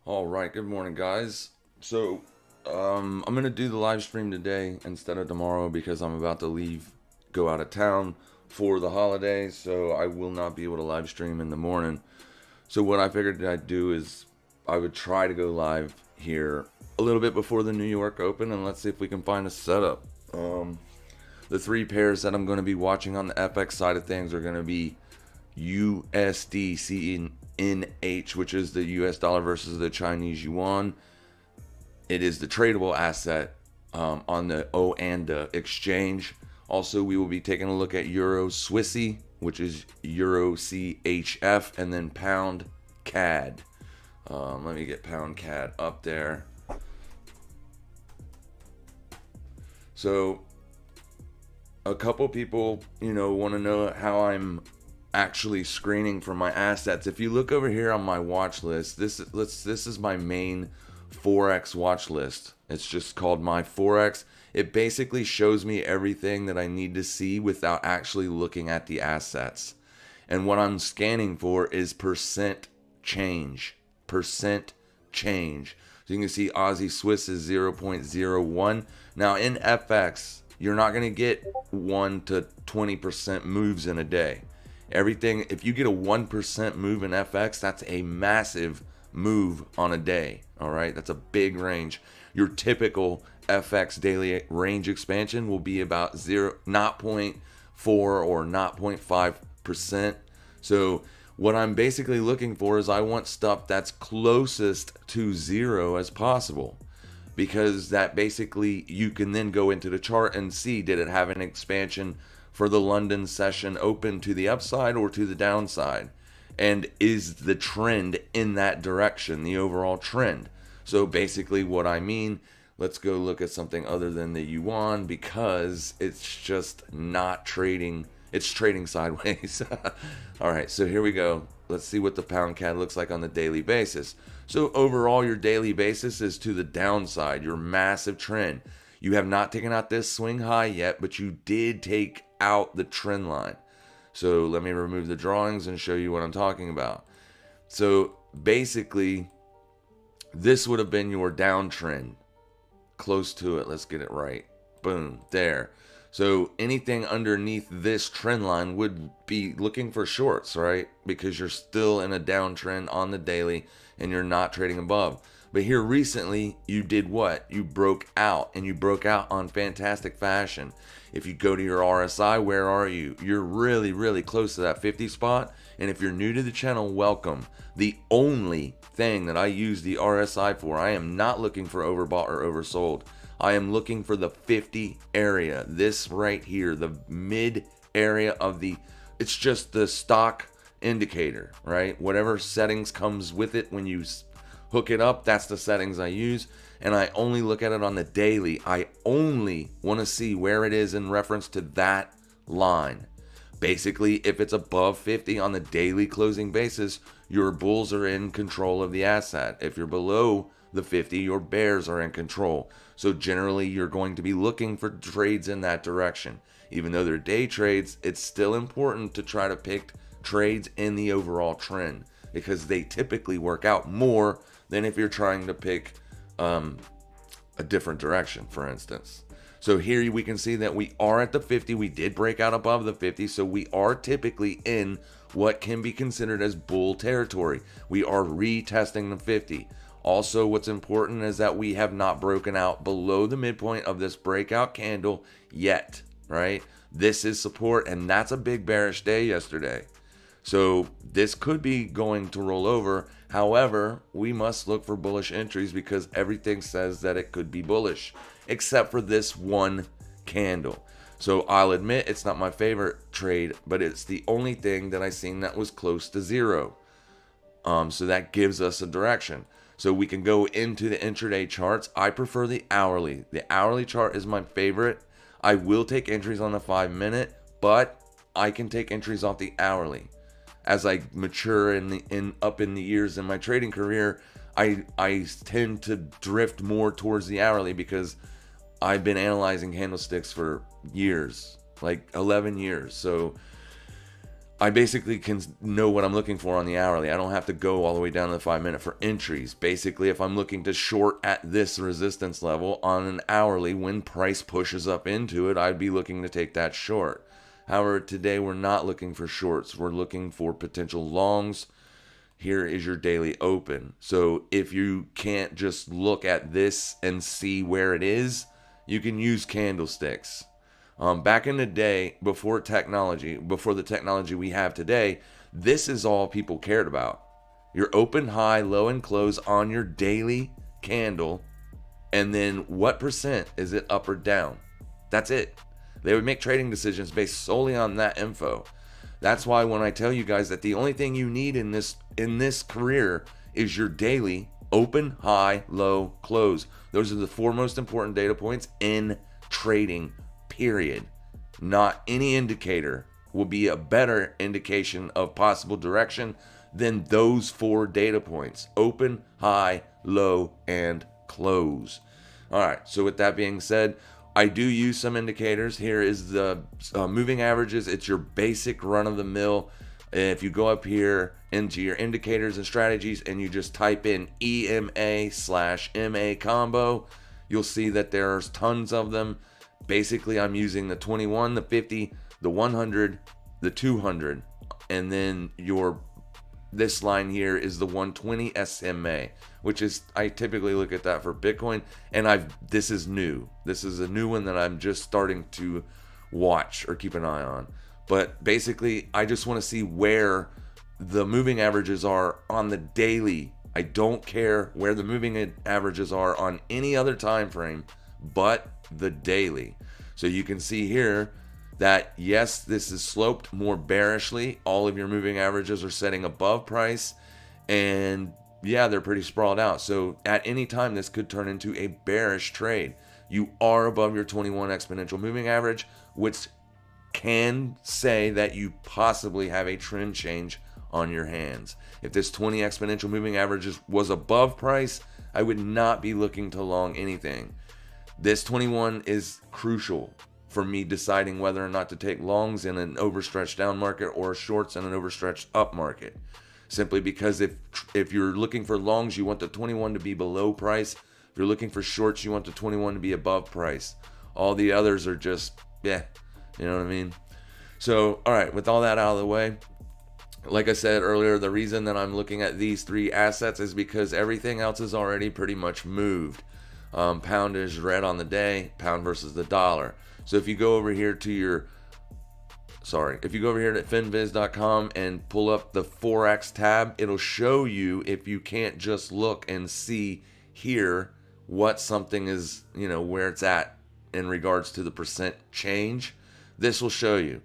All right, good morning, guys. So, I'm gonna do the live stream today instead of tomorrow because I'm about to go out of town for the holiday. So I will not be able to live stream in the morning. So what I figured I'd do is I would try to go live here a little bit before the New York Open, and let's see if we can find a setup. The three pairs that I'm going to be watching on the FX side of things are going to be USDCNH, which is the US dollar versus the Chinese Yuan. It is the tradable asset on the Oanda exchange. Also, we will be taking a look at Euro Swissy, which is EURCHF, and then Pound CAD. Let me get Pound CAD up there. So, a couple people, want to know how I'm actually screening for my assets. If you look over here on my watch list, this is my main Forex watch list. It's just called My Forex. It basically shows me everything that I need to see without actually looking at the assets. And what I'm scanning for is percent change. Percent change. So you can see Ozzy Swiss is 0.01. Now in FX, you're not going to get 1 to 20% moves in a day. Everything, if you get a 1% move in FX, that's a massive move on a day. All right, that's a big range. Your typical FX daily range expansion will be about 0.4 or 0.5%. So what I'm basically looking for is I want stuff that's closest to zero as possible, because that basically you can then go into the chart and see, did it have an expansion for the London session open to the upside or to the downside? And is the trend in that direction, the overall trend? So basically what I mean, let's go look at something other than the Yuan, because it's just not trading. It's trading sideways. All right, so here we go. Let's see what the pound CAD looks like on the daily basis. So overall, your daily basis is to the downside, your massive trend. You have not taken out this swing high yet, but you did take out the trend line. So let me remove the drawings and show you what I'm talking about. So basically, this would have been your downtrend. Close to it. Let's get it right. Boom. There. So anything underneath this trend line would be looking for shorts, right? Because you're still in a downtrend on the daily and you're not trading above. But here recently, you did what? You broke out, and you broke out on fantastic fashion. If you go to your RSI, where are you? You're really, really close to that 50 spot. And if you're new to the channel, welcome. The only thing that I use the RSI for, I am not looking for overbought or oversold. I am looking for the 50 area. This right here, the mid area of it's just the stock indicator, right? Whatever settings comes with it when you hook it up, that's the settings I use. And I only look at it on the daily. I only want to see where it is in reference to that line. Basically, if it's above 50 on the daily closing basis, your bulls are in control of the asset. If you're below the 50, your bears are in control. So generally, you're going to be looking for trades in that direction. Even though they're day trades, it's still important to try to pick trades in the overall trend, because they typically work out more than if you're trying to pick a different direction, for instance. So here we can see that we are at the 50. We did break out above the 50, so we are typically in what can be considered as bull territory. We are retesting the 50. Also, what's important is that we have not broken out below the midpoint of this breakout candle yet, right? This is support, and that's a big bearish day yesterday. So this could be going to roll over. However, we must look for bullish entries because everything says that it could be bullish, except for this one candle. So I'll admit it's not my favorite trade, but it's the only thing that I seen that was close to zero. So that gives us a direction. So we can go into the intraday charts. I prefer the hourly. The hourly chart is my favorite. I will take entries on the 5-minute, but I can take entries off the hourly. As I mature up in the years in my trading career, I tend to drift more towards the hourly because I've been analyzing candlesticks for years, like 11 years. So I basically can know what I'm looking for on the hourly. I don't have to go all the way down to the 5-minute for entries. Basically, if I'm looking to short at this resistance level on an hourly, when price pushes up into it, I'd be looking to take that short. However, today we're not looking for shorts. We're looking for potential longs. Here is your daily open. So if you can't just look at this and see where it is, you can use candlesticks. Back in the day, before the technology we have today, this is all people cared about. Your open, high, low, and close on your daily candle, and then what percent is it up or down? That's it. They would make trading decisions based solely on that info. That's why when I tell you guys that the only thing you need in this career is your daily open, high, low, close. Those are the 4 most important data points in trading. Period. Not any indicator will be a better indication of possible direction than those 4 data points: open, high, low, and close. All right, so with that being said, I do use some indicators. Here is the moving averages. It's your basic run-of-the-mill. If you go up here into your indicators and strategies and you just type in EMA/MA combo, you'll see that there's tons of them. Basically, I'm using the 21, the 50, the 100, the 200, and then this line here is the 120 SMA, which is, I typically look at that for Bitcoin, and this is new. This is a new one that I'm just starting to watch or keep an eye on. But basically, I just want to see where the moving averages are on the daily. I don't care where the moving averages are on any other time frame but the daily. So you can see here that yes, this is sloped more bearishly. All of your moving averages are setting above price, and yeah, they're pretty sprawled out. So at any time, this could turn into a bearish trade. You are above your 21 exponential moving average, which can say that you possibly have a trend change on your hands. If this 20 exponential moving average was above price, I would not be looking to long anything. This 21 is crucial for me deciding whether or not to take longs in an overstretched down market or shorts in an overstretched up market. Simply because if you're looking for longs, you want the 21 to be below price. If you're looking for shorts, you want the 21 to be above price. All the others are just, you know what I mean? So, all right, with all that out of the way, like I said earlier, the reason that I'm looking at these 3 assets is because everything else is already pretty much moved. Pound is red on the day, pound versus the dollar. So if you go over here to finviz.com and pull up the Forex tab, it'll show you, if you can't just look and see here what something is, where it's at in regards to the percent change. This will show you.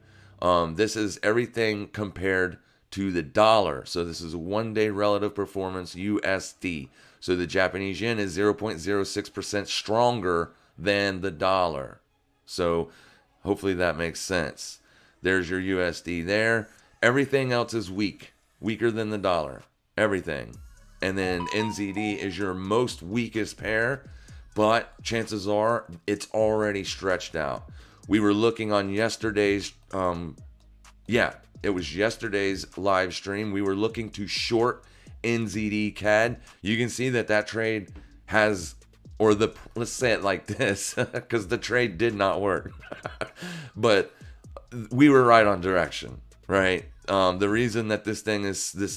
This is everything compared to the dollar. So this is a 1-day relative performance USD. So the Japanese yen is 0.06% stronger than the dollar. So hopefully that makes sense. There's your USD there. Everything else is weaker than the dollar. Everything. And then NZD is your most weakest pair, but chances are it's already stretched out. We were looking on yesterday's, it was yesterday's live stream. We were looking to short NZD CAD. You can see that trade has, let's say it like this, because the trade did not work. But we were right on direction, right? The reason that this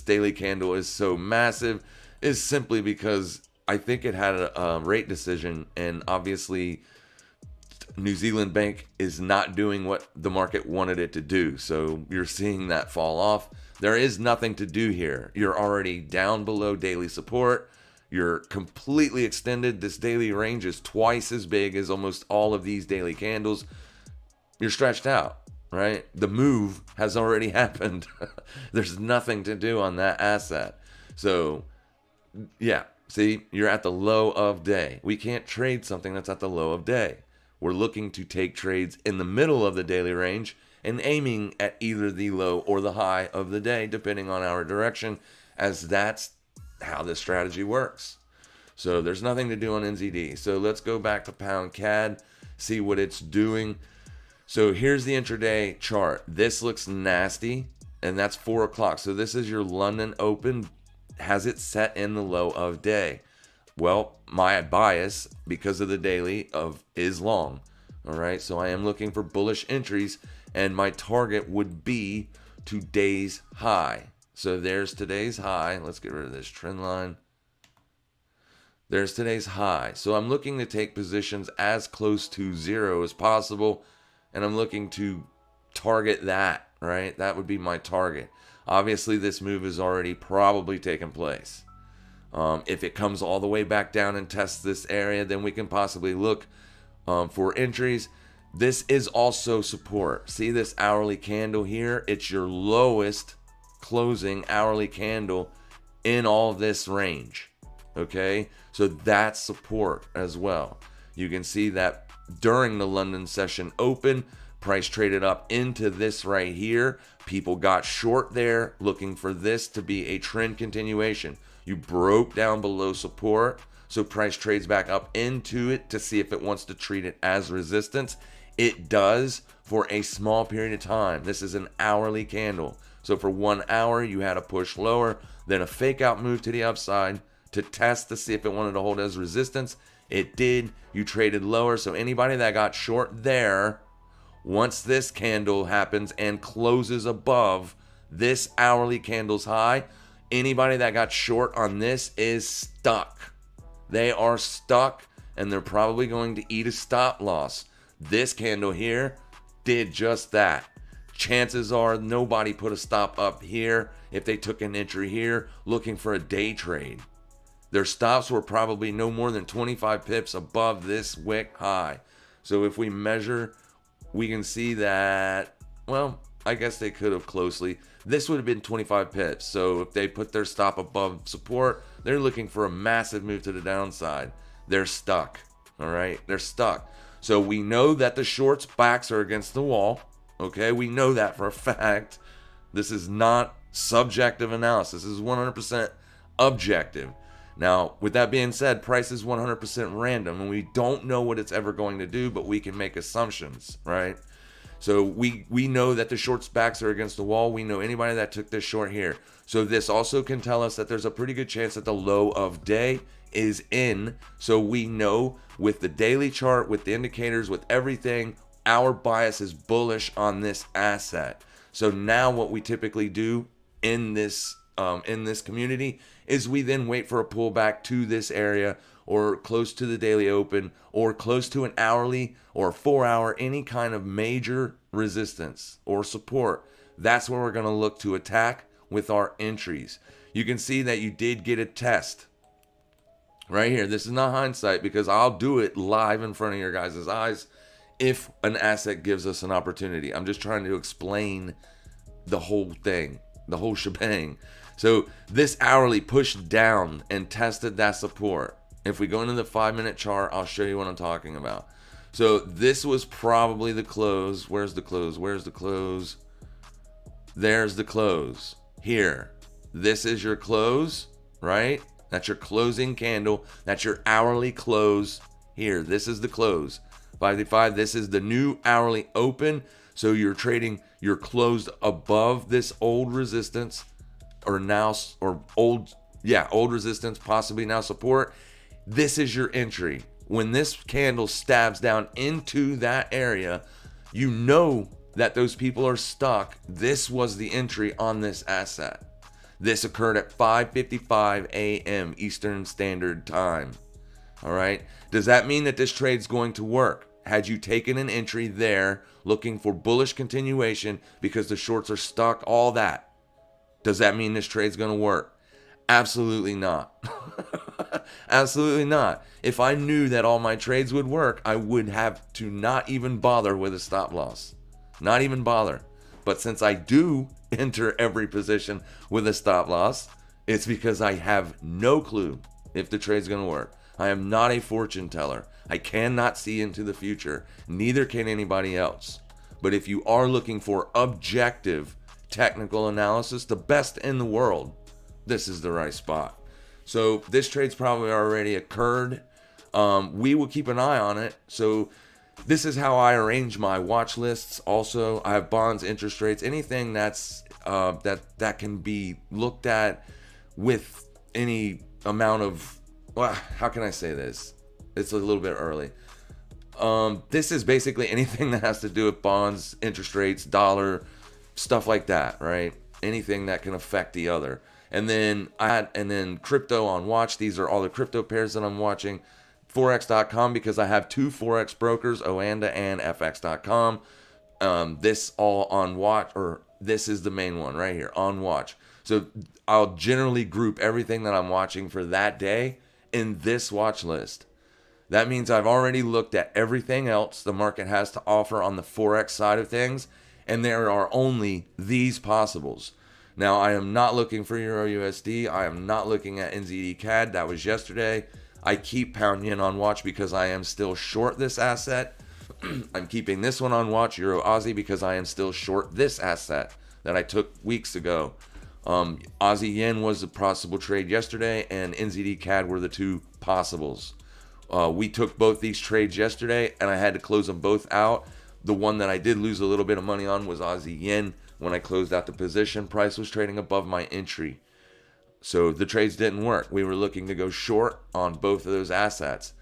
daily candle is so massive is simply because I think it had a rate decision, and obviously New Zealand Bank is not doing what the market wanted it to do. So you're seeing that fall off. There is nothing to do here. You're already down below daily support. You're completely extended. This daily range is twice as big as almost all of these daily candles. You're stretched out, right? The move has already happened. There's nothing to do on that asset. So, yeah, see, you're at the low of day. We can't trade something that's at the low of day. We're looking to take trades in the middle of the daily range and aiming at either the low or the high of the day, depending on our direction, as that's how this strategy works. So there's nothing to do on NZD. So let's go back to pound CAD, see what it's doing. So here's the intraday chart. This looks nasty. and that's 4 o'clock. So this is your London Open, has it set in the low of day. Well, my bias, because of the daily, is long. All right, so I am looking for bullish entries, and my target would be today's high. So there's today's high. Let's get rid of this trend line. There's today's high. So I'm looking to take positions as close to zero as possible, and I'm looking to target that, right? That would be my target. Obviously, this move has already probably taken place. If it comes all the way back down and tests this area, then we can possibly look for entries. This is also support. See this hourly candle here? It's your lowest closing hourly candle in all this range. Okay, so that's support as well. You can see that during the London session open, price traded up into this right here. People got short there, looking for this to be a trend continuation. You broke down below support, so price trades back up into it to see if it wants to treat it as resistance. It does for a small period of time. This is an hourly candle. So for 1 hour, you had a push lower, then a fake out move to the upside to test to see if it wanted to hold as resistance. It did. You traded lower. So anybody that got short there, once this candle happens and closes above this hourly candle's high, anybody that got short on this is stuck. They are stuck, and they're probably going to eat a stop loss. This candle here did just that. Chances are nobody put a stop up here if they took an entry here looking for a day trade. Their stops were probably no more than 25 pips above this wick high. So if we measure, we can see that, well, I guess they could have closely. This would have been 25 pips. So if they put their stop above support, they're looking for a massive move to the downside. They're stuck. All right, they're stuck. So we know that the shorts' backs are against the wall. Okay, we know that for a fact. This is not subjective analysis. This is 100% objective. Now, with that being said, price is 100% random, and we don't know what it's ever going to do, but we can make assumptions, right? So we know that the shorts' backs are against the wall. We know anybody that took this short here. So this also can tell us that there's a pretty good chance that the low of day is in. So we know with the daily chart, with the indicators, with everything, our bias is bullish on this asset. So now what we typically do in this community is we then wait for a pullback to this area or close to the daily open or close to an hourly or 4 hour, any kind of major resistance or support. That's where we're going to look to attack with our entries. You can see that you did get a test right here. This is not hindsight because I'll do it live in front of your guys' eyes if an asset gives us an opportunity. I'm just trying to explain the whole thing, the whole shebang. So this hourly pushed down and tested that support. If we go into the 5-minute chart, I'll show you what I'm talking about. So this was probably the close. Where's the close? Where's the close? There's the close. Here. This is your close, right? That's your closing candle. That's your hourly close. Here, this is the close. 5-5, this is the new hourly open. So you're trading, you're closed above this old resistance old resistance, possibly now support. This is your entry. When this candle stabs down into that area, you know that those people are stuck. This was the entry on this asset. This occurred at 5:55 a.m. Eastern Standard Time. All right. Does that mean that this trade's going to work? Had you taken an entry there looking for bullish continuation because the shorts are stuck, all that, does that mean this trade's going to work? Absolutely not. Absolutely not. If I knew that all my trades would work, I would have to not even bother with a stop loss. Not even bother. But since I do enter every position with a stop loss, it's because I have no clue if the trade's going to work. I am not a fortune teller. I cannot see into the future. Neither can anybody else. But if you are looking for objective technical analysis, the best in the world, this is the right spot. So this trade's probably already occurred. We will keep an eye on it. So this is how I arrange my watch lists. Also, I have bonds, interest rates, anything that's that can be looked at with any amount of, well, how can I say this? It's a little bit early. This is basically anything that has to do with bonds, interest rates, dollar, stuff like that, right? Anything that can affect the other. And then crypto on watch. These are all the crypto pairs that I'm watching. Forex.com, because I have two Forex brokers, Oanda and FX.com. This all on watch, or this is the main one right here, on watch. So I'll generally group everything that I'm watching for that day in this watch list. That means I've already looked at everything else the market has to offer on the Forex side of things, and there are only these possibles. Now, I am not looking for Euro USD. I am not looking at NZD-CAD. That was yesterday. I keep pound yen on watch because I am still short this asset. I'm keeping this one on watch, Euro Aussie, because I am still short this asset that I took weeks ago. Aussie yen was a possible trade yesterday, and NZD CAD were the two possibles. We took both these trades yesterday, and I had to close them both out. The one that I did lose a little bit of money on was Aussie yen. When I closed out the position, price was trading above my entry. So the trades didn't work. We were looking to go short on both of those assets.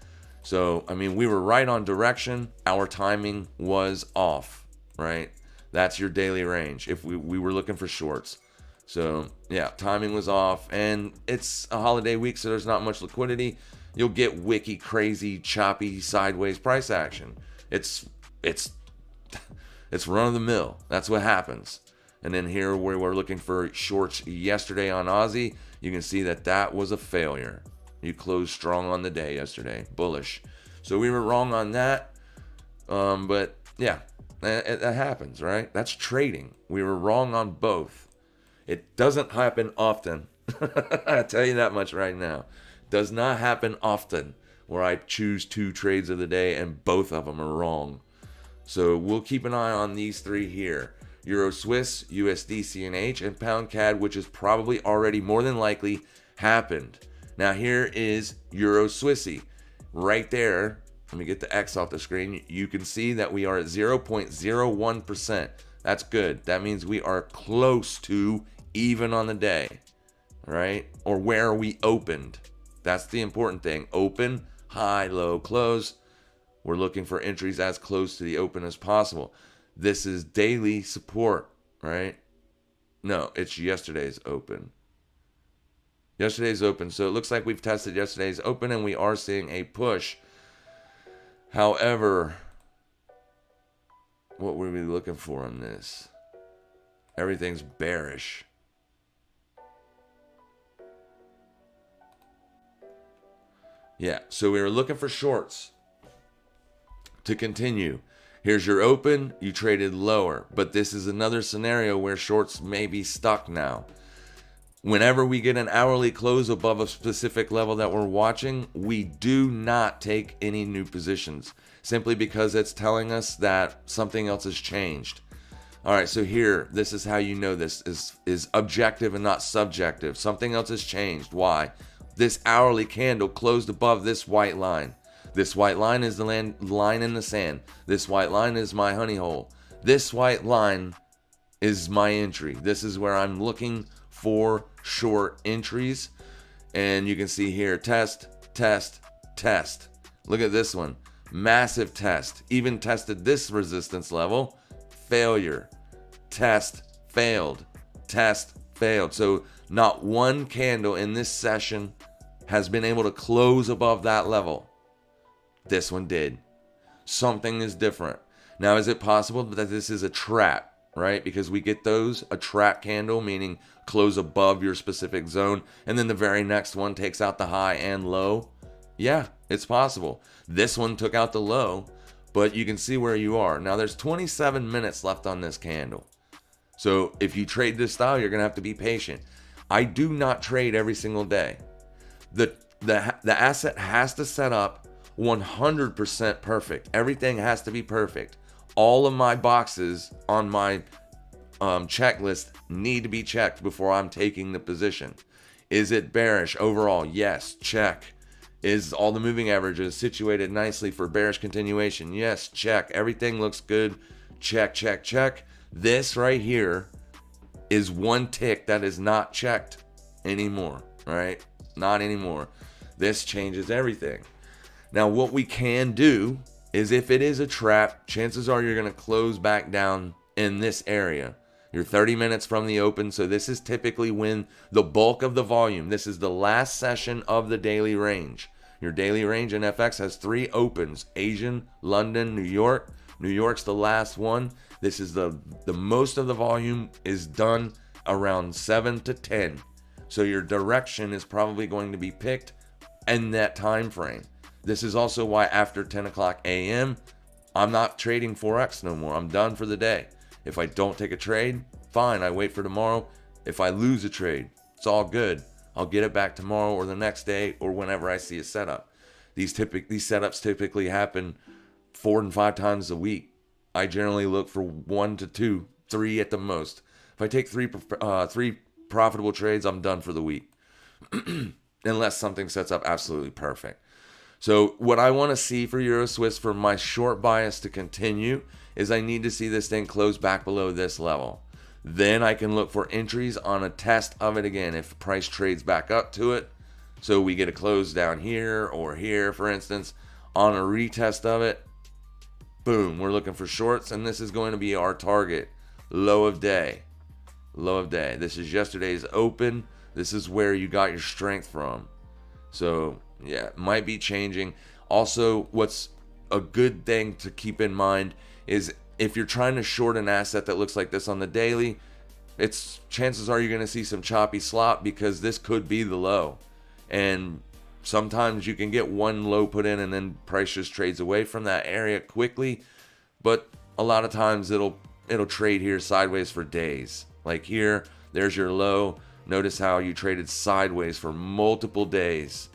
So, I mean, we were right on direction. Our timing was off, right? That's your daily range if we were looking for shorts. So, yeah, timing was off. And it's a holiday week, so there's not much liquidity. You'll get wicky, crazy, choppy, sideways price action. It's run of the mill. That's what happens. And then here we were looking for shorts yesterday on Aussie. You can see that was a failure. You closed strong on the day yesterday, bullish. So we were wrong on that. But yeah, that happens, right? That's trading. We were wrong on both. It doesn't happen often. I tell you that much right now. Does not happen often where I choose two trades of the day and both of them are wrong. So we'll keep an eye on these three here. Euro Swiss, USDCNH, and Pound CAD, which is probably already more than likely happened. Now here is Euro Swissy. Right there, let me get the X off the screen. You can see that we are at 0.01%. That's good. That means we are close to even on the day, right? Or where we opened. That's the important thing. Open, high, low, close. We're looking for entries as close to the open as possible. This is daily support, right? No, it's yesterday's open. Yesterday's open. So it looks like we've tested yesterday's open and we are seeing a push. However, what were we looking for on this? Everything's bearish. Yeah, so we were looking for shorts to continue. Here's your open, you traded lower, but this is another scenario where shorts may be stuck now. Whenever we get an hourly close above a specific level that we're watching, we do not take any new positions, simply because it's telling us that something else has changed. All right, so here, this is how you know this is objective and not subjective. Something else has changed. Why? This hourly candle closed above this white line. This white line is the line in the sand. This white line is my honey hole. This white line is my entry. This is where I'm looking for short entries. And you can see here, test, test, test. Look at this one. Massive test. Even tested this resistance level. Failure. Test, failed. Test, failed. So not one candle in this session has been able to close above that level. This one did. Something is different. Now, is it possible that this is a trap, right? Because we get those, a trap candle, meaning close above your specific zone, and then the very next one takes out the high and low? Yeah, it's possible. This one took out the low, but you can see where you are. Now, there's 27 minutes left on this candle. So if you trade this style, you're going to have to be patient. I do not trade every single day. The asset has to set up 100% perfect. Everything has to be perfect. All of my boxes on my checklist need to be checked before I'm taking the position. Is it bearish overall? Yes, check. Is all the moving averages situated nicely for bearish continuation? Yes, check. Everything looks good. Check, check, check. This right here is one tick that is not checked anymore, right? Not anymore. This changes everything. Now, what we can do is, if it is a trap, chances are you're going to close back down in this area. You're 30 minutes from the open, so this is typically when the bulk of the volume, this is the last session of the daily range. Your daily range in FX has 3 opens: Asian, London, New York. New York's the last one. This is the most of the volume is done around 7 to 10. So your direction is probably going to be picked in that time frame. This is also why after 10 o'clock a.m., I'm not trading Forex no more. I'm done for the day. If I don't take a trade, fine, I wait for tomorrow. If I lose a trade, it's all good. I'll get it back tomorrow or the next day or whenever I see a setup. These setups typically happen 4 and 5 times a week. I generally look for 1 to 2, 3 at the most. If I take three profitable trades, I'm done for the week. Unless something sets up absolutely perfect. So what I want to see for Euro Swiss for my short bias to continue is I need to see this thing close back below this level. Then I can look for entries on a test of it again if price trades back up to it. So we get a close down here or here, for instance, on a retest of it. Boom, we're looking for shorts, and this is going to be our target. Low of day. Low of day. This is yesterday's open. This is where you got your strength from. So yeah, it might be changing. Also, what's a good thing to keep in mind is if you're trying to short an asset that looks like this on the daily, it's chances are you're going to see some choppy slop because this could be the low. And sometimes you can get one low put in and then price just trades away from that area quickly. But a lot of times it'll trade here sideways for days. Like here, there's your low. Notice how you traded sideways for multiple days,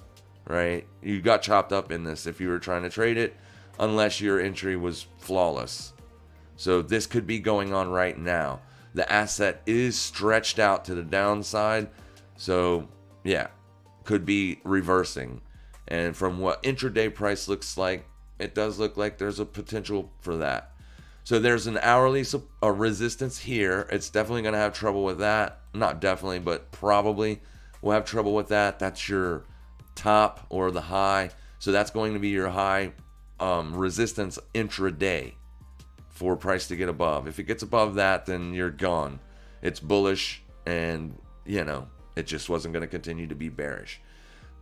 right? You got chopped up in this if you were trying to trade it, unless your entry was flawless. So this could be going on right now. The asset is stretched out to the downside. So yeah, could be reversing. And from what intraday price looks like, it does look like there's a potential for that. So there's an hourly resistance here. It's definitely going to have trouble with that. Not definitely, but probably will have trouble with that. That's your top or the high. So that's going to be your high resistance intraday for price to get above. If it gets above that, then you're gone. It's bullish, and it just wasn't going to continue to be bearish.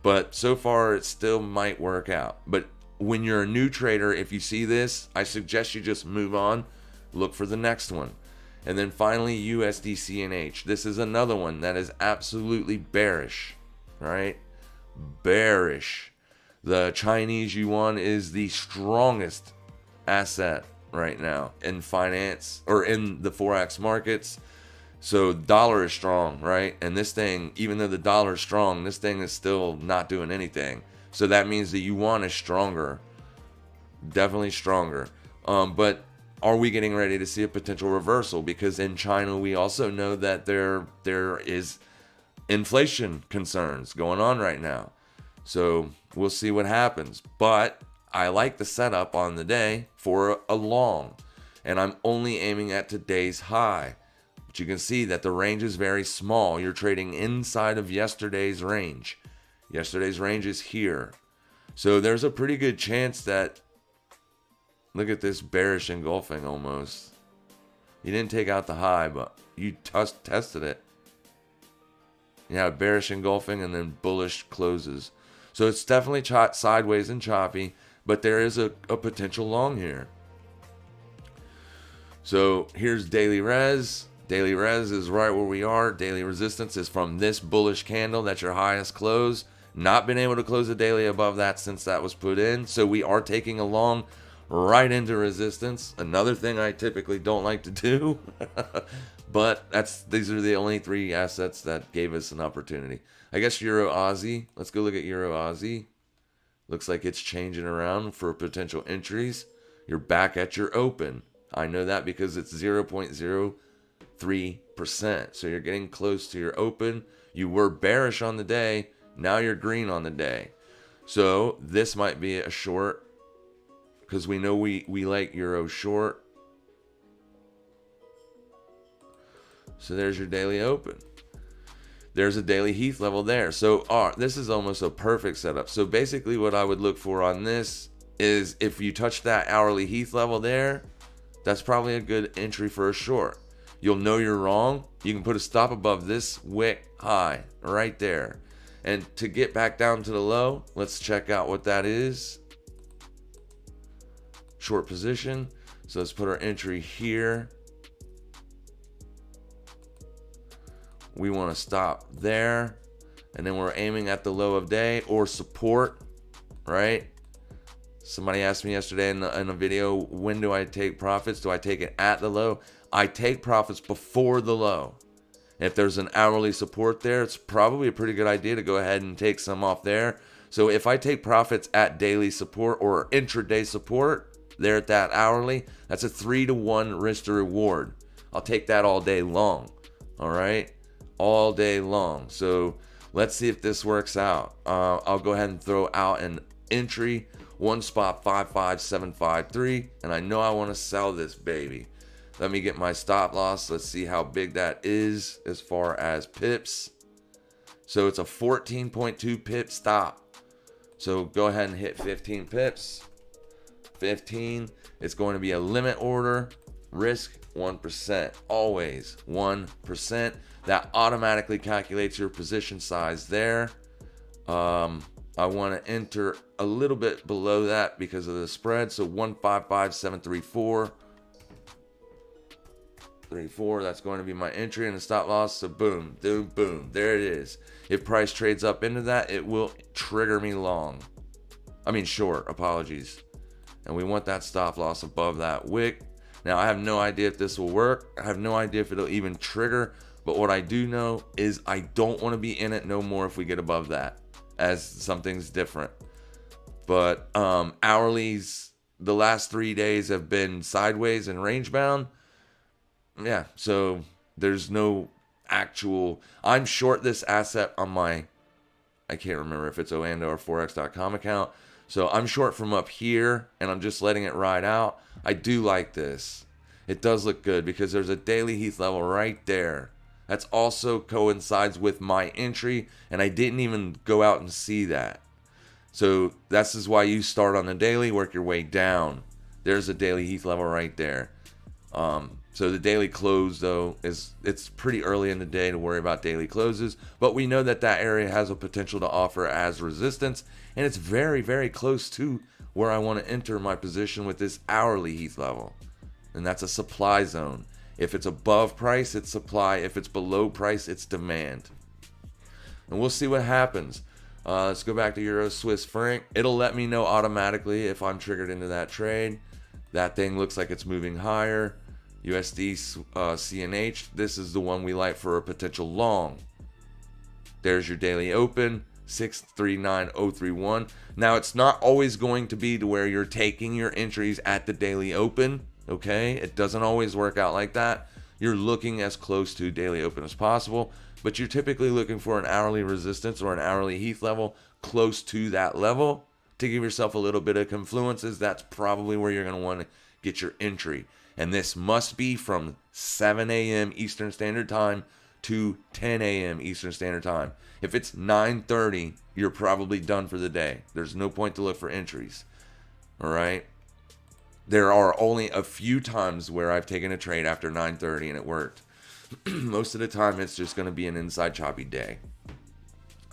But so far, it still might work out. But when you're a new trader, if you see this, I suggest you just move on, look for the next one. And then finally, USDCNH. This is another one that is absolutely bearish, right? Bearish. The Chinese Yuan is the strongest asset right now in finance or in the Forex markets. So dollar is strong, right? And this thing, even though the dollar is strong, this thing is still not doing anything. So that means the Yuan is stronger, definitely stronger. But are we getting ready to see a potential reversal? Because in China, we also know that there is inflation concerns going on right now. So we'll see what happens. But I like the setup on the day for a long, and I'm only aiming at today's high. But you can see that the range is very small. You're trading inside of yesterday's range. Yesterday's range is here. So there's a pretty good chance that, look at this bearish engulfing almost. You didn't take out the high, but you tested it. Yeah, bearish engulfing and then bullish closes. So it's definitely sideways and choppy, but there is a potential long here. So here's daily res. Daily res is right where we are. Daily resistance is from this bullish candle. That's your highest close. Not been able to close the daily above that since that was put in. So we are taking a long right into resistance. Another thing I typically don't like to do. But these are the only 3 assets that gave us an opportunity. I guess Euro Aussie. Let's go look at Euro Aussie. Looks like it's changing around for potential entries. You're back at your open. I know that because it's 0.03%. So you're getting close to your open. You were bearish on the day. Now you're green on the day. So this might be a short, because we know we like Euro short. So there's your daily open. There's a daily Heath level there. So this is almost a perfect setup. So basically what I would look for on this is if you touch that hourly Heath level there, that's probably a good entry for a short. You'll know you're wrong. You can put a stop above this wick high right there. And to get back down to the low, let's check out what that is. Short position. So let's put our entry here. We want to stop there. And then we're aiming at the low of day or support, right? Somebody asked me yesterday in a video, when do I take profits? Do I take it at the low? I take profits before the low. If there's an hourly support there, it's probably a pretty good idea to go ahead and take some off there. So if I take profits at daily support or intraday support, there at that hourly, that's a 3-to-1 risk to reward. I'll take that all day long. All right, all day long. So let's see if this works out. I'll go ahead and throw out an entry, one spot 55753, and I know I want to sell this baby. Let me get my stop loss. Let's see how big that is as far as pips. So it's a 14.2 pip stop. So go ahead and hit 15 pips. 15. It's going to be a limit order. Risk 1%. Always 1%. That automatically calculates your position size there. I want to enter a little bit below that because of the spread. So 155,734. 34, that's going to be my entry and the stop loss. So boom, boom, boom, there it is. If price trades up into that, it will trigger me long. I mean short, apologies. And we want that stop loss above that wick. Now I have no idea if this will work. I have no idea if it'll even trigger. But what I do know is I don't want to be in it no more if we get above that, as something's different. But hourlies, the last 3 days have been sideways and range bound. Yeah, so there's no actual... I'm short this asset on my... I can't remember if it's Oanda or Forex.com account. So I'm short from up here, and I'm just letting it ride out. I do like this. It does look good because there's a daily Heath level right there. That's also coincides with my entry, and I didn't even go out and see that. So this is why you start on the daily, work your way down. There's a daily Heath level right there. So the daily close, though, it's pretty early in the day to worry about daily closes. But we know that that area has a potential to offer as resistance. And it's very, very close to where I want to enter my position with this hourly Heath level. And that's a supply zone. If it's above price, it's supply. If it's below price, it's demand. And we'll see what happens. Let's go back to Euro Swiss franc. It'll let me know automatically if I'm triggered into that trade. That thing looks like it's moving higher. USDCNH, this is the one we like for a potential long. There's your daily open, 639031. Now it's not always going to be to where you're taking your entries at the daily open, okay? It doesn't always work out like that. You're looking as close to daily open as possible, but you're typically looking for an hourly resistance or an hourly Heath level close to that level to give yourself a little bit of confluences. That's probably where you're going to want to get your entry. And this must be from 7 a.m. Eastern Standard Time to 10 a.m. Eastern Standard Time. If it's 9:30, you're probably done for the day. There's no point to look for entries. All right? There are only a few times where I've taken a trade after 9:30 and it worked. Most of the time, it's just going to be an inside choppy day.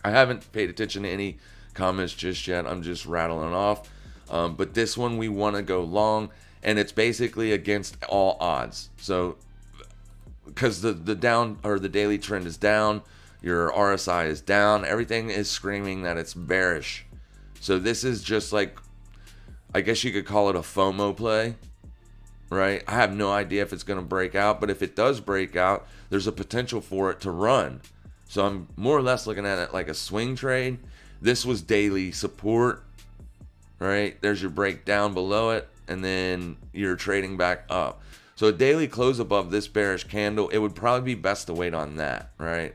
I haven't paid attention to any comments just yet. I'm just rattling off. But this one, we want to go long. And it's basically against all odds. So, because the down or the daily trend is down, your RSI is down, everything is screaming that it's bearish. So this is just like, I guess you could call it a FOMO play, right? I have no idea if it's going to break out, but if it does break out, there's a potential for it to run. So I'm more or less looking at it like a swing trade. This was daily support, right? There's your breakdown below it. And then you're trading back up. So a daily close above this bearish candle, it would probably be best to wait on that, right?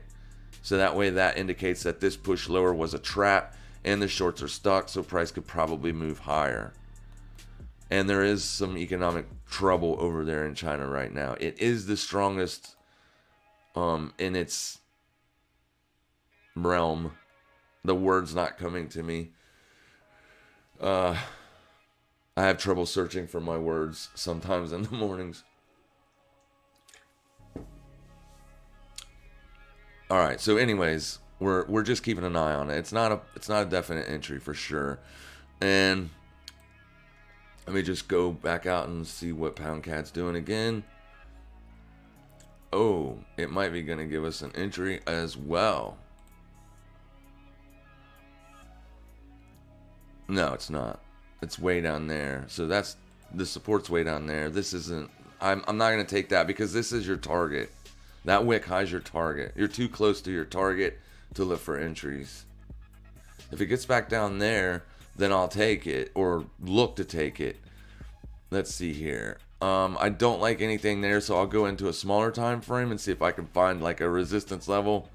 So that way that indicates that this push lower was a trap and the shorts are stuck, so price could probably move higher. And there is some economic trouble over there in China right now. It is the strongest in its realm. The word's not coming to me. I have trouble searching for my words sometimes in the mornings. All right, so anyways, we're just keeping an eye on it. It's not a definite entry for sure. And let me just go back out and see what pound CAD's doing again. Oh, it might be going to give us an entry as well. No, it's not. It's way down there. So that's the support's way down there. This isn't. I'm not going to take that because this is your target. That wick high is your target. You're too close to your target to look for entries. If it gets back down there, then I'll take it or look to take it. Let's see here. I don't like anything there, so I'll go into a smaller time frame and see if I can find like a resistance level.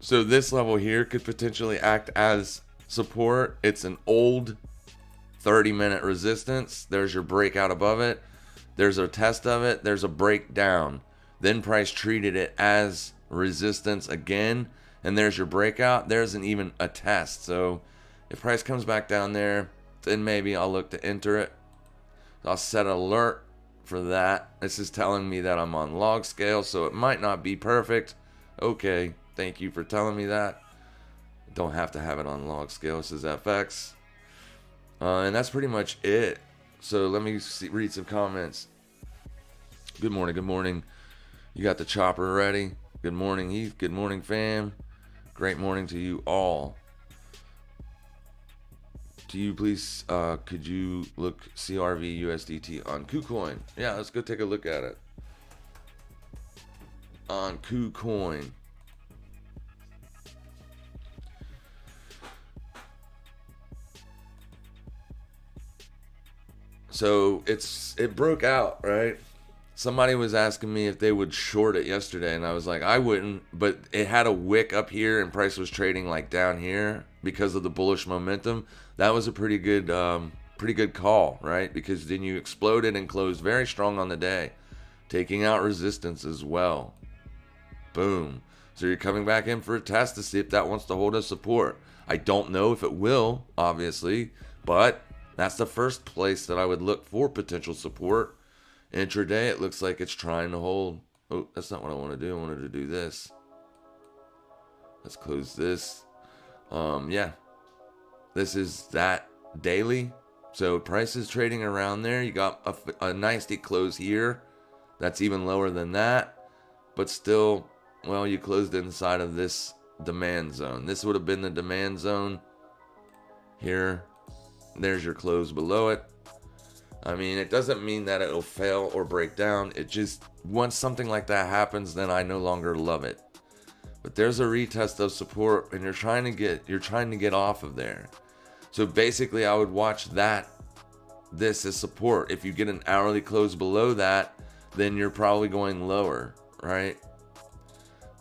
So this level here could potentially act as support. It's an old 30-minute resistance. There's your breakout above it. There's a test of it. There's a breakdown. Then price treated it as resistance again, and there's your breakout. There isn't even a test. So if price comes back down there, then maybe I'll look to enter it. I'll set an alert for that. This is telling me that I'm on log scale, so it might not be perfect. Okay, thank you for telling me that. Don't have to have it on log scale. This is FX. And that's pretty much it. So let me read some comments. Good morning, good morning. You got the chopper ready? Good morning, Heath. Good morning, fam. Great morning to you all. To you, please, could you look CRV USDT on KuCoin? Yeah, let's go take a look at it. On KuCoin. So it broke out, right? Somebody was asking me if they would short it yesterday, and I was like, I wouldn't, but it had a wick up here and price was trading like down here because of the bullish momentum. That was a pretty good call, right? Because then you exploded and closed very strong on the day, taking out resistance as well. Boom. So you're coming back in for a test to see if that wants to hold as support. I don't know if it will, obviously, but that's the first place that I would look for potential support. Intraday, it looks like it's trying to hold. Oh, that's not what I want to do. I wanted to do this. Let's close this. Yeah. This is that daily. So price is trading around there. You got a nice close here. That's even lower than that. But still, well, you closed inside of this demand zone. This would have been the demand zone here. There's your close below it. I mean, it doesn't mean that it'll fail or break down. It just, once something like that happens, then I no longer love it. But there's a retest of support, and you're trying to get off of there. So basically, I would watch this as support. If you get an hourly close below that, then you're probably going lower, right?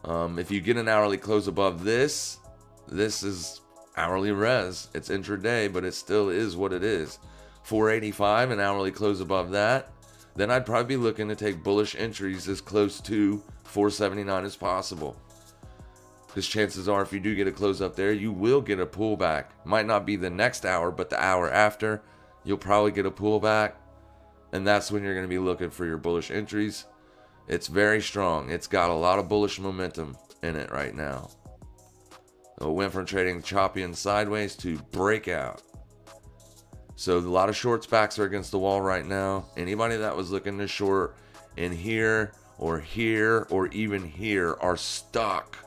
If you get an hourly close above this is hourly res. It's intraday, but it still is what it is. 485, an hourly close above that, then I'd probably be looking to take bullish entries as close to 479 as possible. Because chances are, if you do get a close up there, you will get a pullback. Might not be the next hour, but the hour after, you'll probably get a pullback. And that's when you're going to be looking for your bullish entries. It's very strong. It's got a lot of bullish momentum in it right now. It went from trading choppy and sideways to breakout. So a lot of shorts backs are against the wall right now. Anybody that was looking to short in here or even here are stuck.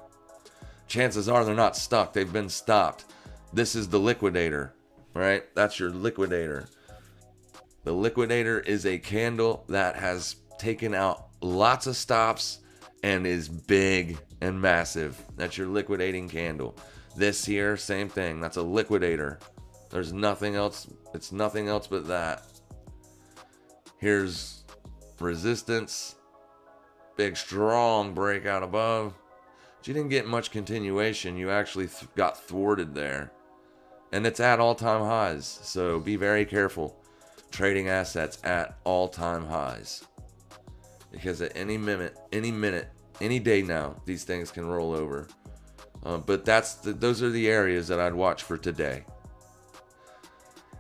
Chances are they're not stuck. They've been stopped. This is the liquidator, right? That's your liquidator. The liquidator is a candle that has taken out lots of stops and is big and massive. That's your liquidating candle. This here, same thing. That's a liquidator. There's nothing else. It's nothing else but that. Here's resistance. Big, strong breakout above. But you didn't get much continuation. You actually got thwarted there. And it's at all-time highs. So be very careful trading assets at all-time highs. because at any minute, any day now, these things can roll over. But those are the areas that I'd watch for today.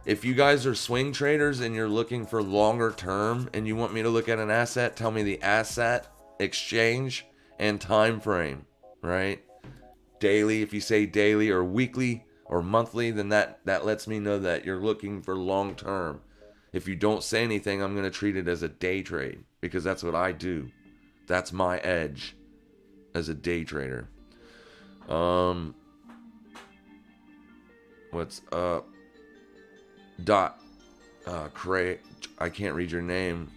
If you guys are swing traders and you're looking for longer term and you want me to look at an asset, tell me the asset, exchange, and time frame, right? Daily, if you say daily or weekly or monthly, then that lets me know that you're looking for long term. If you don't say anything, I'm going to treat it as a day trade because that's what I do. That's my edge as a day trader. What's up? I can't read your name.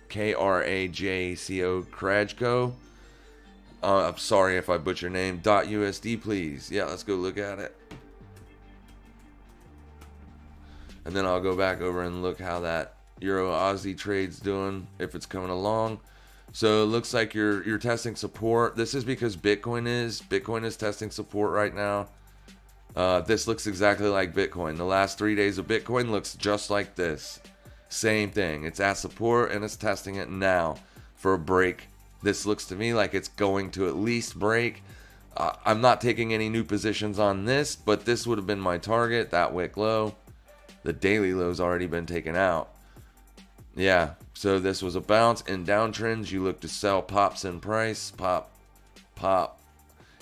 KRAJCO Krajko. I'm sorry if I butcher your name. .USD, please. Yeah, let's go look at it. And then I'll go back over and look how that Euro Aussie trade's doing, if it's coming along. So it looks like you're testing support. This is because Bitcoin is testing support right now. This looks exactly like Bitcoin. The last 3 days of Bitcoin looks just like this. Same thing. It's at support and it's testing it now for a break. This looks to me like it's going to at least break. I'm not taking any new positions on this, but this would have been my target, that wick low. The daily low's already been taken out. Yeah, so this was a bounce. In downtrends, you look to sell pops in price. Pop, pop.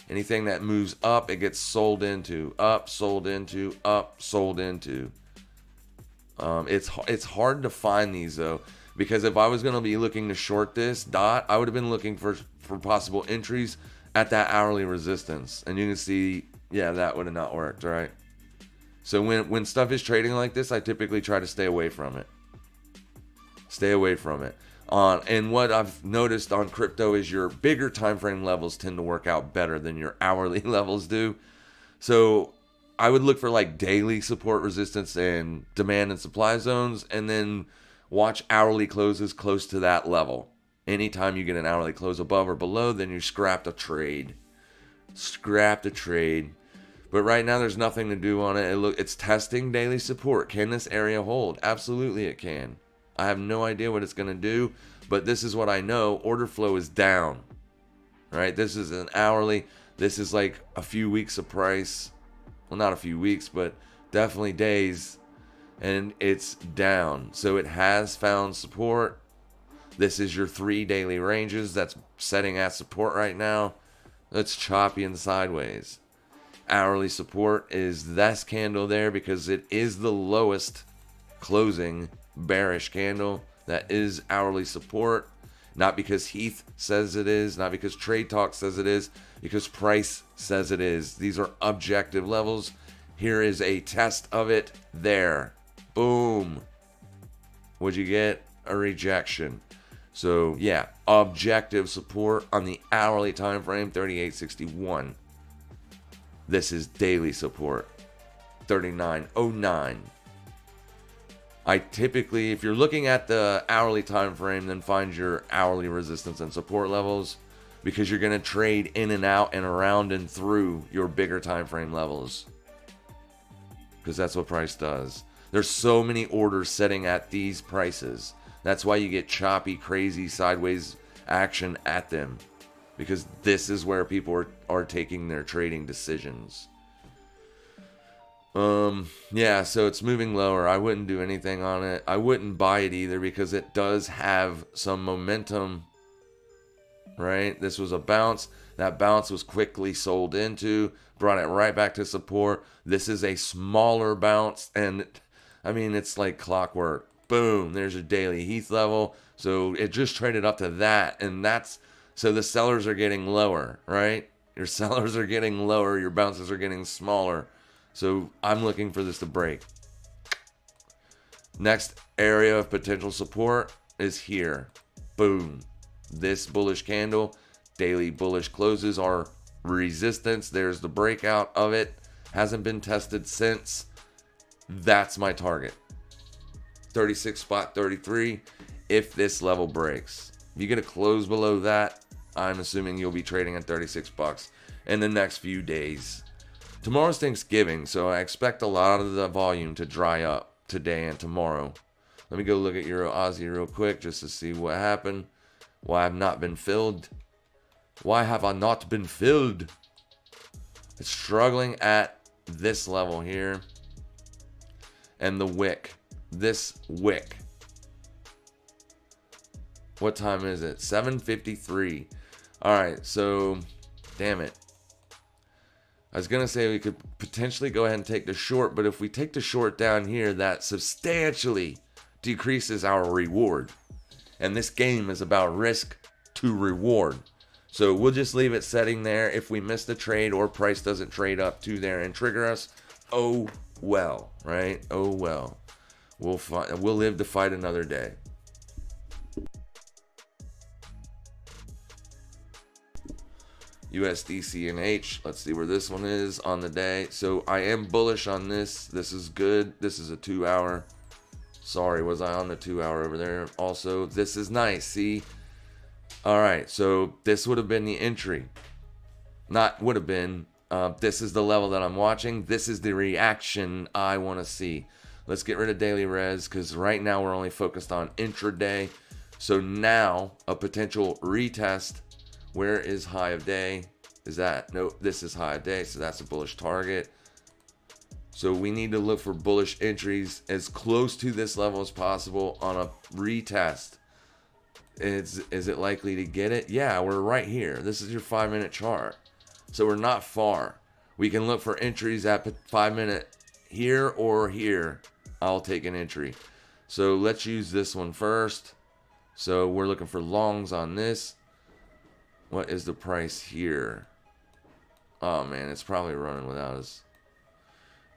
Anything that moves up, it gets sold into. Up, sold into, up, sold into. It's hard to find these, though, because if I was going to be looking to short this dot, I would have been looking for possible entries at that hourly resistance. And you can see, yeah, that would have not worked, right? So when stuff is trading like this, I typically try to stay away from it. Stay away from it. And what I've noticed on crypto is your bigger time frame levels tend to work out better than your hourly levels do. So I would look for like daily support, resistance, and demand and supply zones, and then watch hourly closes close to that level. Anytime you get an hourly close above or below, then you scrapped a trade. Scrapped a trade. But right now, there's nothing to do on it. It's testing daily support. Can this area hold? Absolutely, it can. I have no idea what it's going to do, but this is what I know. Order flow is down, right? This is an hourly. This is like a few weeks of price. Well, not a few weeks, but definitely days, and it's down. So it has found support. This is your 3 daily ranges that's setting at support right now. It's choppy and sideways. Hourly support is this candle there because it is the lowest closing bearish candle. That is hourly support, not because Heath says it is, not because Trade Talk says it is, because price says it is. These are objective levels. Here is a test of it there. Boom. What'd you get? A rejection. So yeah, objective support on the hourly time frame, 38.61. This is daily support, 39.09. I typically, if you're looking at the hourly time frame, then find your hourly resistance and support levels, because you're going to trade in and out and around and through your bigger time frame levels, because that's what price does. There's so many orders setting at these prices. That's why you get choppy, crazy, sideways action at them, because this is where people are taking their trading decisions. Yeah, so it's moving lower. I wouldn't do anything on it. I wouldn't buy it either because it does have some momentum, right? This was a bounce. That bounce was quickly sold into, brought it right back to support. This is a smaller bounce, and I mean, it's like clockwork. Boom, there's a daily Heath level. So it just traded up to that, and so the sellers are getting lower, right? Your sellers are getting lower, your bounces are getting smaller. So I'm looking for this to break. Next area of potential support is here. Boom. This bullish candle, daily bullish closes are resistance. There's the breakout of it. Hasn't been tested since. That's my target. 36.33 if this level breaks. If you get a close below that, I'm assuming you'll be trading at 36 bucks in the next few days. Tomorrow's Thanksgiving, so I expect a lot of the volume to dry up today and tomorrow. Let me go look at Euro Aussie real quick just to see what happened. Why have not been filled? Why have I not been filled? It's struggling at this level here. And the wick. This wick. What time is it? 7:53. Alright, so damn it. I was going to say we could potentially go ahead and take the short, but if we take the short down here, that substantially decreases our reward. And this game is about risk to reward. So we'll just leave it setting there. If we miss the trade or price doesn't trade up to there and trigger us, oh well, right? Oh well. We'll live to fight another day. USDCNH. Let's see where this one is on the day. So I am bullish on this. This is good. This is a 2 hour. Sorry, was I on the 2 hour over there? Also, this is nice. See? All right. So this would have been the entry. Not would have been. This is the level that I'm watching. This is the reaction I want to see. Let's get rid of daily res because right now we're only focused on intraday. So now a potential retest. Where is high of day? Is that? No, this is high of day, so that's a bullish target. So we need to look for bullish entries as close to this level as possible on a retest. Is it likely to get it? Yeah, we're right here. This is your 5-minute chart. So we're not far. We can look for entries at 5-minute here or here. I'll take an entry. So let's use this one first. So we're looking for longs on this. What is the price here? Oh man, it's probably running without us.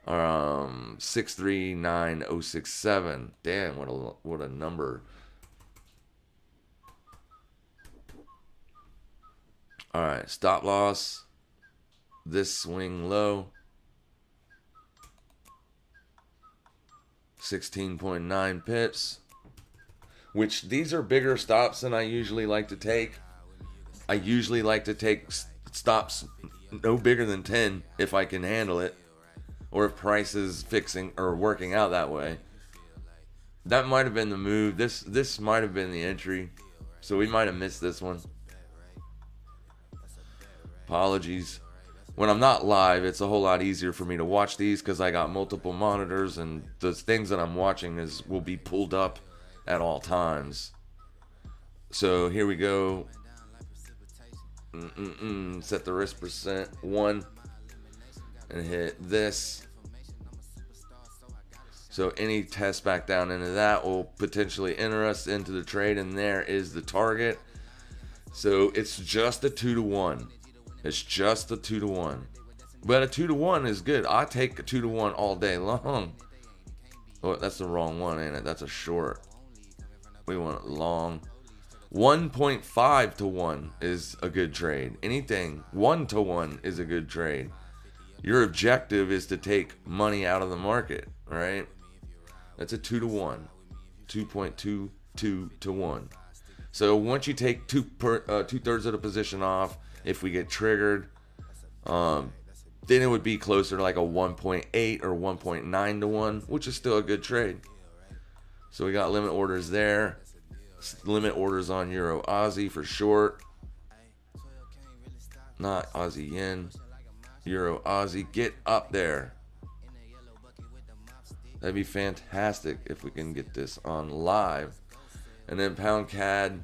639067. Damn, what a number. All right, stop loss. This swing low. 16.9 pips. Which these are bigger stops than I usually like to take. I usually like to take stops no bigger than 10 if I can handle it, or if price is fixing or working out that way. That might have been the move. This might have been the entry, so we might have missed this one. Apologies. When I'm not live, it's a whole lot easier for me to watch these because I got multiple monitors and the things that I'm watching will be pulled up at all times. So here we go. Set the risk percent 1 and hit this. So any test back down into that will potentially enter us into the trade, and there is the target. So it's just a 2-to-1. It's just a 2-to-1. But a 2-to-1 is good. I take a 2-to-1 all day long. Oh, that's the wrong one, ain't it? That's a short. We want it long. 1.5 to 1 is a good trade. Anything 1 to 1 is a good trade. Your objective is to take money out of the market, right? That's a 2-to-1. 2.22 to 1. So once you take 2/3 of the position off, if we get triggered, then it would be closer to like a 1.8 or 1.9 to 1, which is still a good trade. So we got limit orders there. Limit orders on Euro Ozzy for short. Not Aussie Yen. Euro Ozzy. Get up there. That'd be fantastic if we can get this on live. And then pound CAD.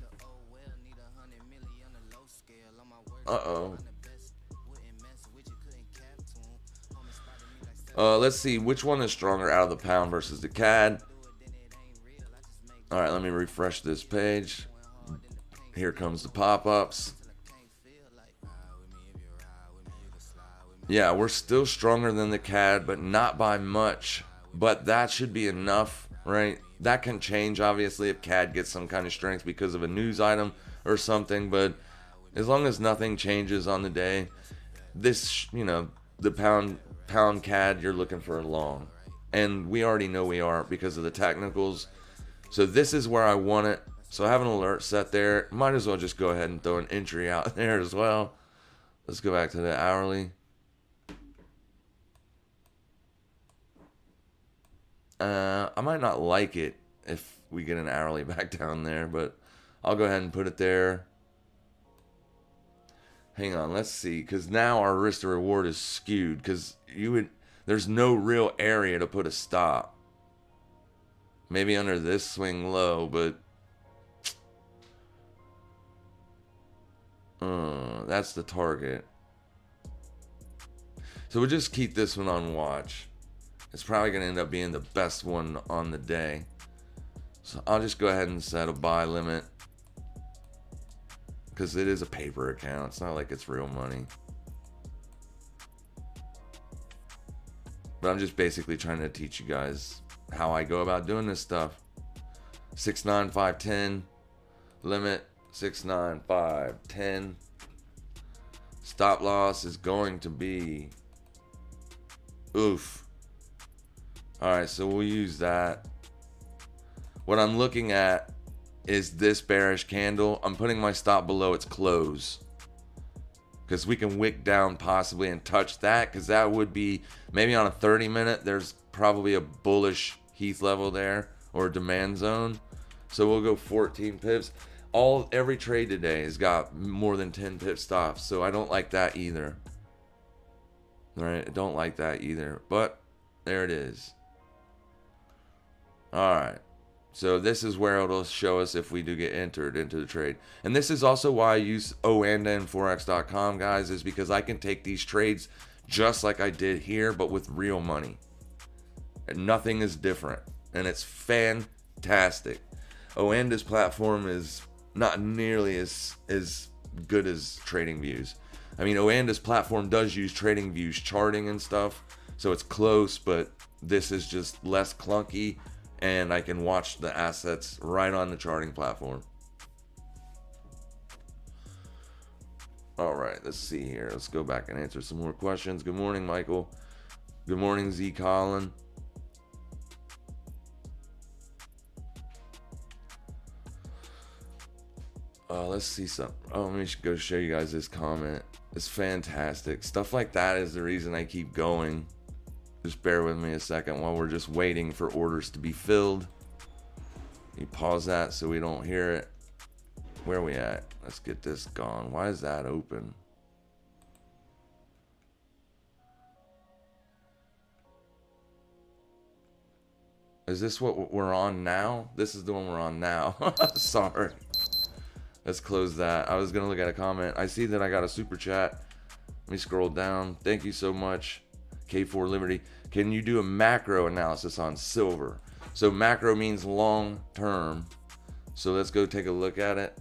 Uh-oh. Let's see which one is stronger out of the pound versus the CAD. All right, let me refresh this page. Here comes the pop-ups. Yeah, we're still stronger than the CAD, but not by much. But that should be enough, right? That can change, obviously, if CAD gets some kind of strength because of a news item or something. But as long as nothing changes on the day, this, the pound CAD, you're looking for a long. And we already know we are because of the technicals. So this is where I want it. So I have an alert set there. Might as well just go ahead and throw an entry out there as well. Let's go back to the hourly. I might not like it if we get an hourly back down there, but I'll go ahead and put it there. Hang on, let's see, because now our risk to reward is skewed, because there's no real area to put a stop. Maybe under this swing low, but that's the target. So we'll just keep this one on watch. It's probably going to end up being the best one on the day. So I'll just go ahead and set a buy limit, because it is a paper account. It's not like it's real money. But I'm just basically trying to teach you guys how I go about doing this stuff. 69510 limit, 69510. Stop loss is going to be oof. Alright, so we'll use that. What I'm looking at is this bearish candle. I'm putting my stop below its close, because we can wick down possibly and touch that, because that would be maybe on a 30-minute. There's probably a bullish Heath level there, or a demand zone. So we'll go 14 pips. Every trade today has got more than 10 pip stops, so I don't like that either. All right, I don't like that either, but there it is. All right. So this is where it'll show us if we do get entered into the trade. And this is also why I use Oanda and Forex.com, guys, is because I can take these trades just like I did here, but with real money. And nothing is different. And it's fantastic. Oanda's platform is not nearly as good as TradingView's. I mean, Oanda's platform does use TradingView's charting and stuff, so it's close, but this is just less clunky. And I can watch the assets right on the charting platform. All right, let's see here. Let's go back and answer some more questions. Good morning, Michael. Good morning, Z Colin. Let's see some. Oh, let me go show you guys this comment. It's fantastic. Stuff like that is the reason I keep going. Just bear with me a second while we're just waiting for orders to be filled. You pause that so we don't hear it. Where are we at? Let's get this gone. Why is that open? Is this what we're on now? This is the one we're on now. Sorry. Let's close that. I was going to look at a comment. I see that I got a super chat. Let me scroll down. Thank you so much. K4 Liberty. Can you do a macro analysis on silver? So macro means long term. So let's go take a look at it.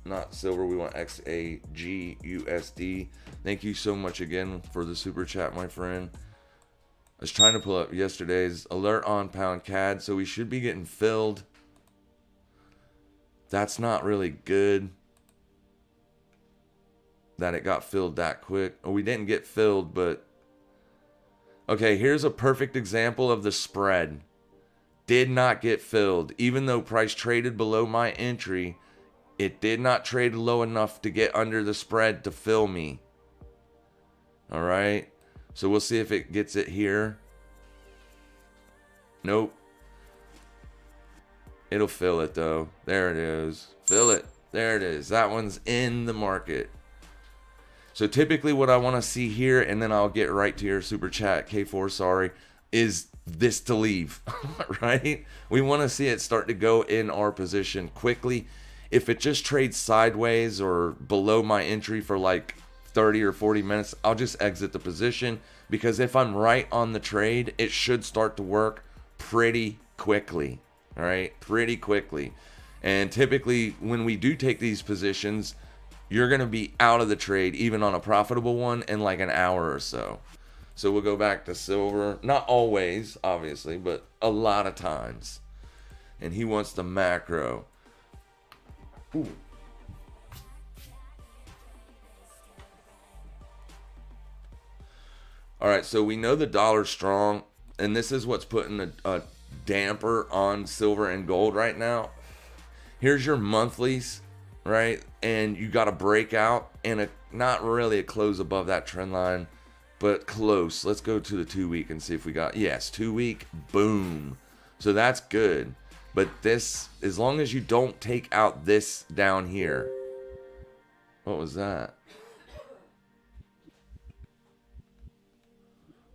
Not silver, we want XAGUSD. Thank you so much again for the super chat, my friend. I was trying to pull up yesterday's alert on pound CAD, so we should be getting filled. That's not really good that it got filled that quick. Oh, we didn't get filled, but okay, here's a perfect example of the spread. Did not get filled. Even though price traded below my entry, it did not trade low enough to get under the spread to fill me. All right. So we'll see if it gets it here. Nope. It'll fill it though. There it is. Fill it. There it is. That one's in the market. So typically what I want to see here, and then I'll get right to your super chat, K4, sorry, is this to leave, right? We want to see it start to go in our position quickly. If it just trades sideways or below my entry for like 30 or 40 minutes, I'll just exit the position, because if I'm right on the trade, it should start to work pretty quickly, all right? Pretty quickly. And typically when we do take these positions, you're going to be out of the trade, even on a profitable one, in like an hour or so. So we'll go back to silver. Not always, obviously, but a lot of times. And he wants the macro. Ooh. All right, so we know the dollar's strong, and this is what's putting a damper on silver and gold right now. Here's your monthlies, right? And you got a breakout and not really a close above that trend line, but close. Let's go to the 2 week and see if we got, yes, 2 week, boom. So that's good. But this, as long as you don't take out this down here. What was that?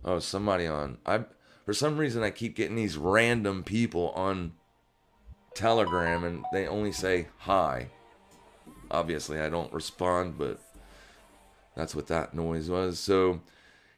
Oh, somebody on. For some reason, I keep getting these random people on Telegram, and they only say hi. Obviously, I don't respond, but that's what that noise was. So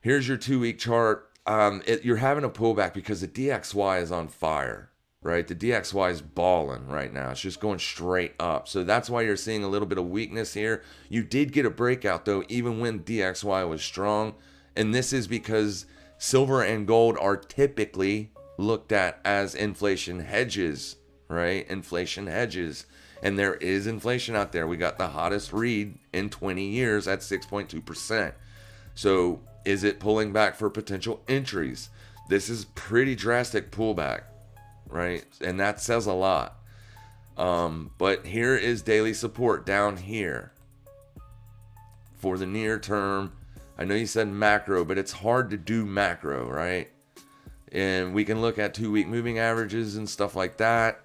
here's your 2-week chart. You're having a pullback because the DXY is on fire, right? The DXY is balling right now. It's just going straight up. So that's why you're seeing a little bit of weakness here. You did get a breakout, though, even when DXY was strong. And this is because silver and gold are typically looked at as inflation hedges, right? Inflation hedges. And there is inflation out there. We got the hottest read in 20 years at 6.2%. So is it pulling back for potential entries? This is pretty drastic pullback, right? And that says a lot. But here is daily support down here for the near term. I know you said macro, but it's hard to do macro, right? And we can look at 2-week moving averages and stuff like that.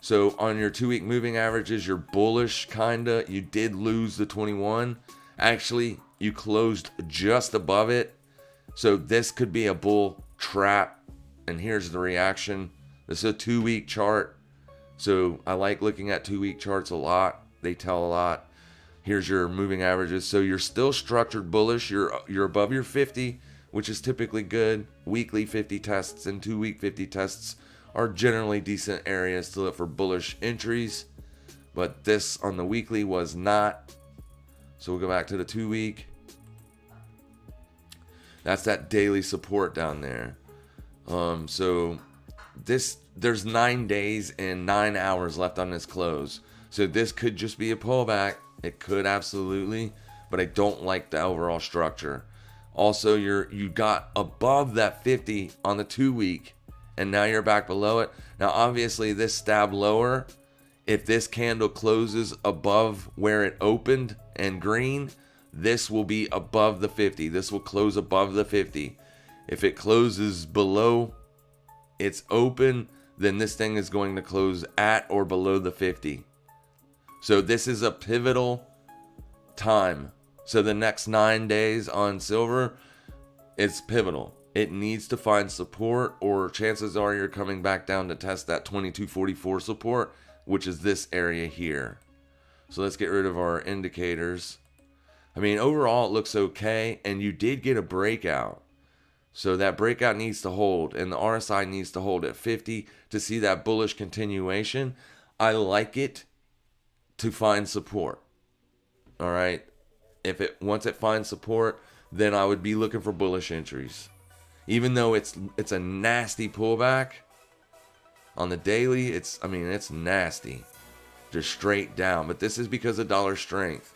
So on your 2-week moving averages, you're bullish, kinda. You did lose the 21. Actually, you closed just above it. So this could be a bull trap. And here's the reaction. This is a 2-week chart. So I like looking at 2-week charts a lot. They tell a lot. Here's your moving averages. So you're still structured bullish. You're above your 50, which is typically good. Weekly 50 tests and 2-week 50 tests are generally decent areas to look for bullish entries. But this on the weekly was not. So we'll go back to the 2-week. That's that daily support down there. So there's 9 days and 9 hours left on this close. So this could just be a pullback. It could absolutely, but I don't like the overall structure. Also, you got above that 50 on the 2-week, and now you're back below it. Now, obviously, this stab lower, if this candle closes above where it opened and green, this will be above the 50. This will close above the 50. If it closes below its open, then this thing is going to close at or below the 50. So this is a pivotal time. So the next 9 days on silver, it's pivotal. It needs to find support, or chances are you're coming back down to test that 2244 support, which is this area here. So let's get rid of our indicators. I mean, overall it looks okay, and you did get a breakout. So that breakout needs to hold, and the RSI needs to hold at 50 to see that bullish continuation. I like it to find support. All right. Once it finds support, then I would be looking for bullish entries. Even though it's a nasty pullback on the daily, it's nasty. Just straight down. But this is because of dollar strength.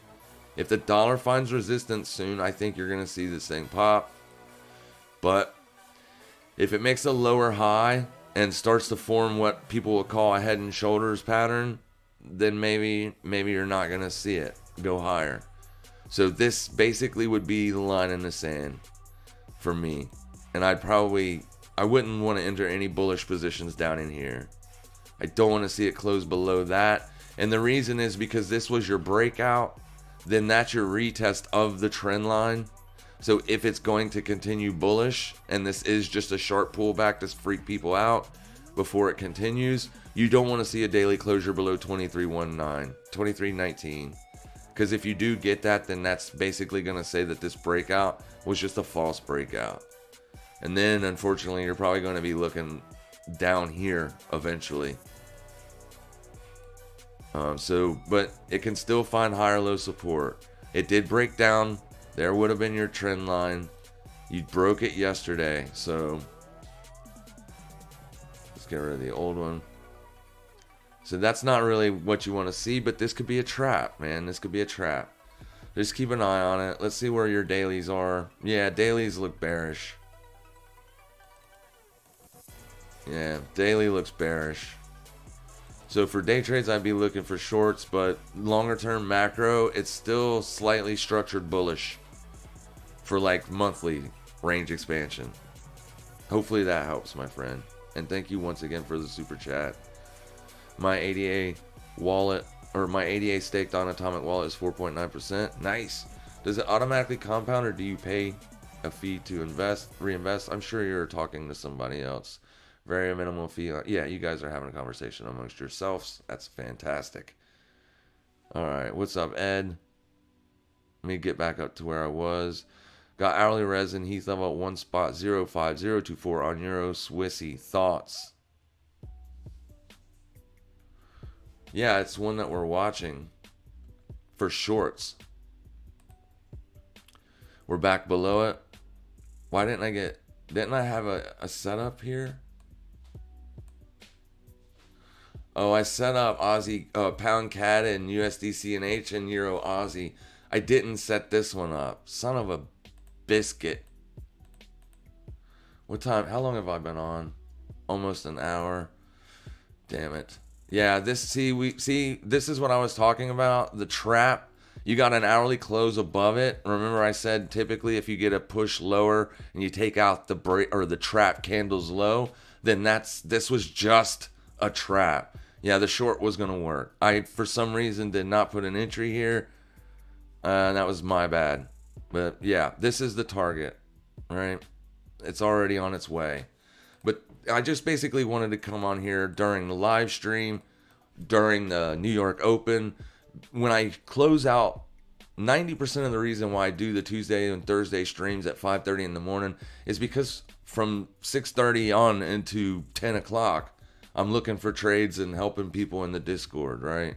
If the dollar finds resistance soon, I think you're going to see this thing pop. But if it makes a lower high and starts to form what people will call a head and shoulders pattern, then maybe you're not going to see it go higher. So this basically would be the line in the sand for me. And I wouldn't want to enter any bullish positions down in here. I don't want to see it close below that. And the reason is because this was your breakout, then that's your retest of the trend line. So if it's going to continue bullish, and this is just a sharp pullback to freak people out before it continues, you don't want to see a daily closure below 23.19. Because if you do get that, then that's basically going to say that this breakout was just a false breakout. And then, unfortunately, you're probably going to be looking down here eventually. But it can still find higher low support. It did break down. There would have been your trend line. You broke it yesterday. So let's get rid of the old one. So that's not really what you want to see, but this could be a trap, man. This could be a trap. Just keep an eye on it. Let's see where your dailies are. Yeah, dailies look bearish. Yeah, daily looks bearish. So for day trades, I'd be looking for shorts, but longer term macro, it's still slightly structured bullish for like monthly range expansion. Hopefully that helps, my friend. And thank you once again for the super chat. My ADA wallet, or my ADA staked on Atomic wallet is 4.9%. Nice. Does it automatically compound, or do you pay a fee to reinvest? I'm sure you're talking to somebody else. Very minimal fee. Yeah, you guys are having a conversation amongst yourselves. That's fantastic. All right, what's up, Ed? Let me get back up to where I was. Got hourly resin, Heath level at 1 spot 05024 on Euro Swissy. Thoughts? Yeah, it's one that we're watching for shorts. We're back below it. Why didn't I have a setup here? Oh, I set up Aussie, pound CAD and USDCNH and Euro Aussie. I didn't set this one up. Son of a biscuit. What time? How long have I been on? Almost an hour. Damn it. Yeah, this is what I was talking about. The trap. You got an hourly close above it. Remember I said typically if you get a push lower and you take out the break or the trap candles low, then this was just a trap. Yeah, the short was going to work. I, for some reason, did not put an entry here. That was my bad. But yeah, this is the target, right? It's already on its way. But I just basically wanted to come on here during the live stream, during the New York Open. When I close out, 90% of the reason why I do the Tuesday and Thursday streams at 5:30 in the morning is because from 6:30 on into 10 o'clock, I'm looking for trades and helping people in the Discord, right?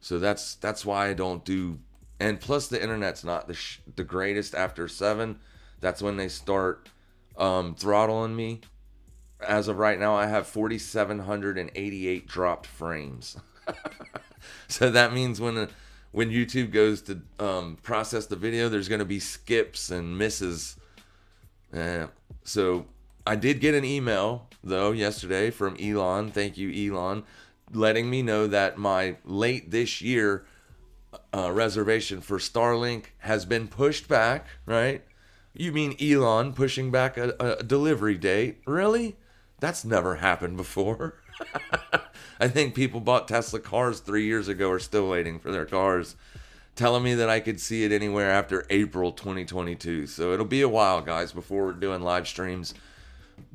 So that's why I don't do. And plus, the internet's not the greatest after 7. That's when they start throttling me. As of right now, I have 4,788 dropped frames. So that means when YouTube goes to process the video, there's going to be skips and misses. So I did get an email, though, yesterday from Elon. Thank you, Elon, letting me know that my late this year reservation for Starlink has been pushed back, right? You mean Elon pushing back a delivery date? Really? That's never happened before. I think people bought Tesla cars 3 years ago are still waiting for their cars, telling me that I could see it anywhere after April 2022. So it'll be a while, guys, before we're doing live streams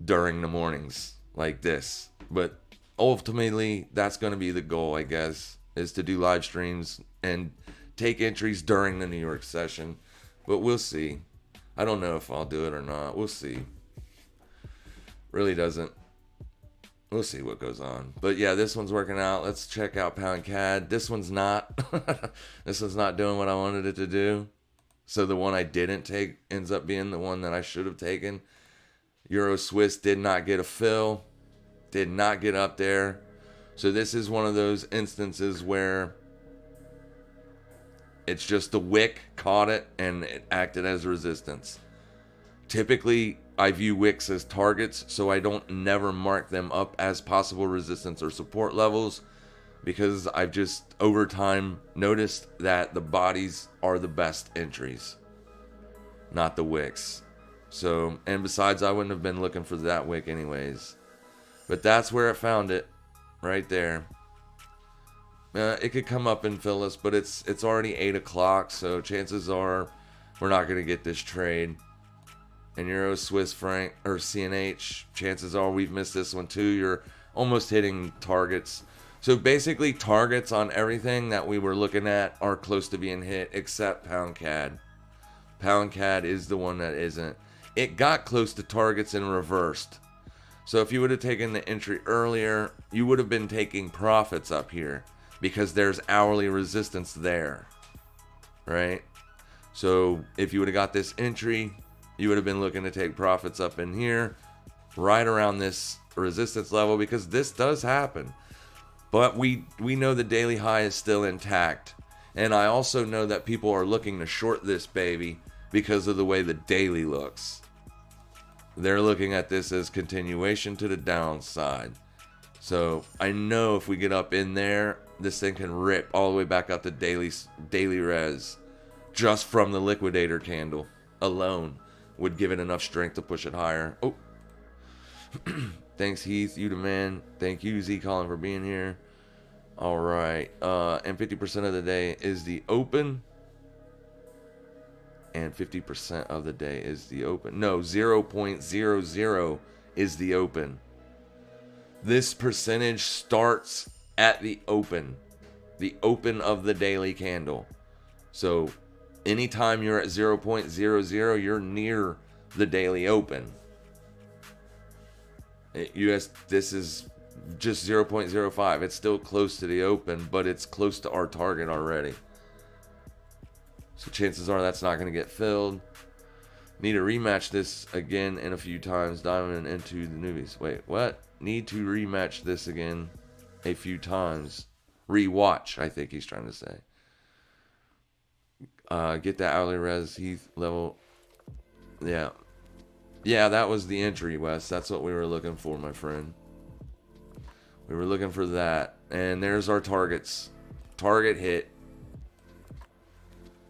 during the mornings like this. But ultimately, that's going to be the goal, I guess, is to do live streams and take entries during the New York session. But we'll see. I don't know if I'll do it or not. We'll see. Really doesn't. We'll see what goes on. But yeah, this one's working out. Let's check out pound CAD. This one's not. This one's not doing what I wanted it to do. So the one I didn't take ends up being the one that I should have taken. Euro Swiss did not get a fill. Did not get up there. So this is one of those instances where it's just the wick caught it and it acted as resistance. Typically, I view wicks as targets, so I don't never mark them up as possible resistance or support levels, because I've just over time noticed that the bodies are the best entries, not the wicks. So, and besides, I wouldn't have been looking for that wick anyways. But that's where it found it, right there. It could come up and fill us, but it's already 8 o'clock, so chances are we're not going to get this trade. And Euro Swiss franc or CNH, chances are we've missed this one too. You're almost hitting targets. So basically, targets on everything that we were looking at are close to being hit, except pound CAD. Pound CAD is the one that isn't. It got close to targets and reversed. So if you would have taken the entry earlier, you would have been taking profits up here, because there's hourly resistance there, right? So if you would have got this entry, you would have been looking to take profits up in here, right around this resistance level, because this does happen. But we know the daily high is still intact. And I also know that people are looking to short this baby because of the way the daily looks. They're looking at this as continuation to the downside. So I know if we get up in there, this thing can rip all the way back up to daily res. Just from the liquidator candle alone would give it enough strength to push it higher. Oh, thanks Heath, you the man. Thank you Z Colin for being here. All right. And 50% of the day is the open. And 50% of the day is the open. No, 0.00 is the open. This percentage starts at the open of the daily candle. So anytime you're at 0.00, you're near the daily open. This is just 0.05. It's still close to the open, but it's close to our target already. So chances are that's not going to get filled. Need to rematch this again in a few times. Diamond into the newbies. Wait, what? Need to rematch this again a few times. Rewatch, I think he's trying to say. Get that hourly res Heath level. Yeah. Yeah, that was the entry, Wes. That's what we were looking for, my friend. We were looking for that. And there's our targets. Target hit.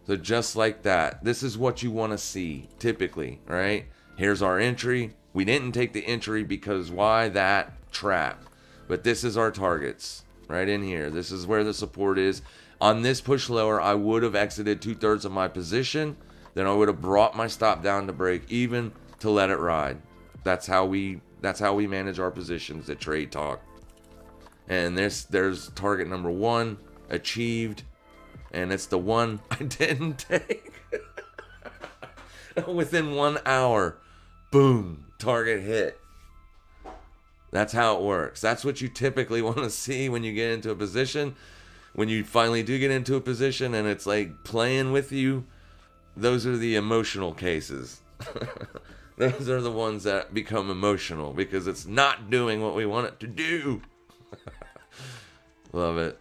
So just like that, this is what you want to see typically, right? Here's our entry. We didn't take the entry because why? That trap. But this is our targets right in here. This is where the support is. On this push lower, I would have exited 2/3 of my position. Then I would have brought my stop down to break even to let it ride. That's how we manage our positions at Trade Talk. And there's target number 1 achieved. And it's the one I didn't take. Within 1 hour, boom, target hit. That's how it works. That's what you typically want to see when you get into a position. When you finally do get into a position and it's like playing with you, those are the emotional cases. Those are the ones that become emotional because it's not doing what we want it to do. Love it.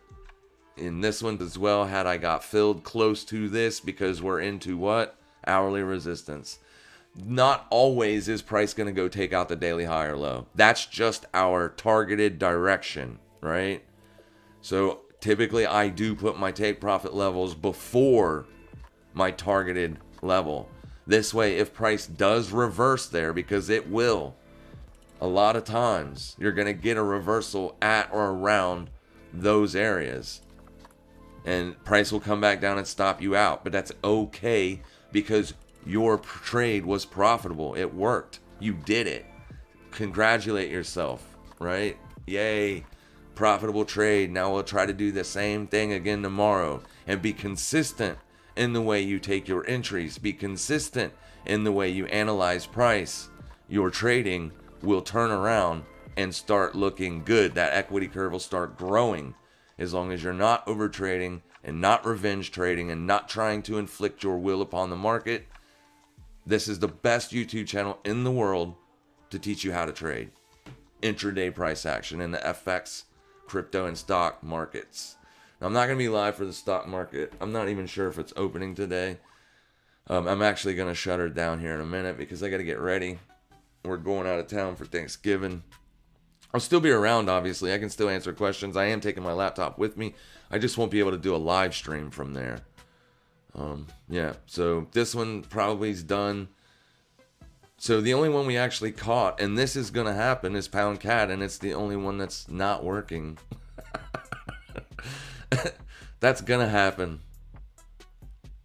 In this one as well, had I got filled close to this, because we're into what? Hourly resistance. Not always is price going to go take out the daily high or low. That's just our targeted direction, right? So typically I do put my take profit levels before my targeted level. This way, if price does reverse there, because it will, a lot of times you're going to get a reversal at or around those areas. And price will come back down and stop you out. But that's okay because your trade was profitable. It worked. You did it. Congratulate yourself, right? Yay. Profitable trade. Now we'll try to do the same thing again tomorrow. And be consistent in the way you take your entries. Be consistent in the way you analyze price. Your trading will turn around and start looking good. That equity curve will start growing. As long as you're not over trading and not revenge trading and not trying to inflict your will upon the market, this is the best YouTube channel in the world to teach you how to trade intraday price action in the FX, crypto, and stock markets. Now, I'm not going to be live for the stock market. I'm not even sure if it's opening today. I'm actually going to shut her down here in a minute because I got to get ready. We're going out of town for Thanksgiving. I'll still be around, obviously. I can still answer questions. I am taking my laptop with me. I just won't be able to do a live stream from there. Yeah, so this one probably is done. So the only one we actually caught, and this is going to happen, is Pound CAD, and it's the only one that's not working. That's going to happen.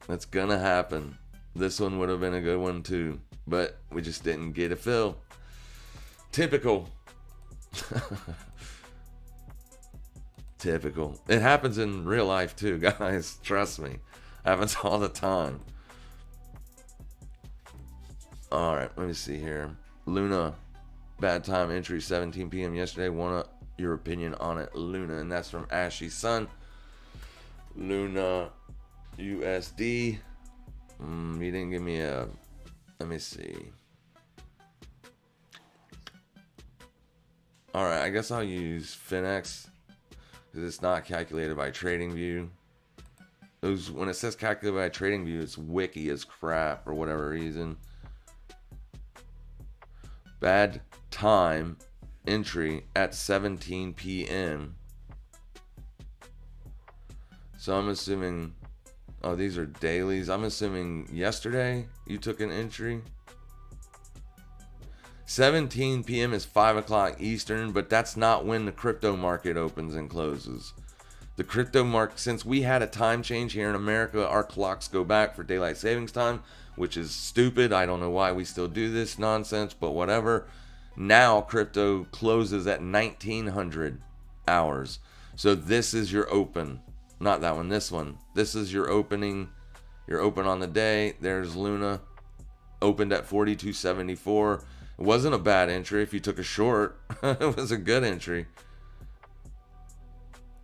That's going to happen. This one would have been a good one too, but we just didn't get a fill. Typical. Typical. It happens in real life too, guys. Trust me. Happens all the time. Alright, let me see here. Luna, bad time entry, 17 p.m. yesterday. Want your opinion on it, Luna? And that's from Ashy Sun. Luna USD. You didn't give me a... Let me see. Alright, I guess I'll use Finex because it's not calculated by TradingView. When it says calculated by TradingView, it's wiki as crap for whatever reason. Bad time entry at 17 p.m. So I'm assuming, oh, these are dailies. I'm assuming yesterday you took an entry. 17 p.m. is 5 o'clock Eastern, but that's not when the crypto market opens and closes. The crypto market, since we had a time change here in America, our clocks go back for daylight savings time, which is stupid. I don't know why we still do this nonsense, but whatever. Now crypto closes at 1900 hours. So this is your open. Not that one, this one. This is your opening. You're open on the day. There's Luna. Opened at 42.74. It wasn't a bad entry if you took a short. It was a good entry.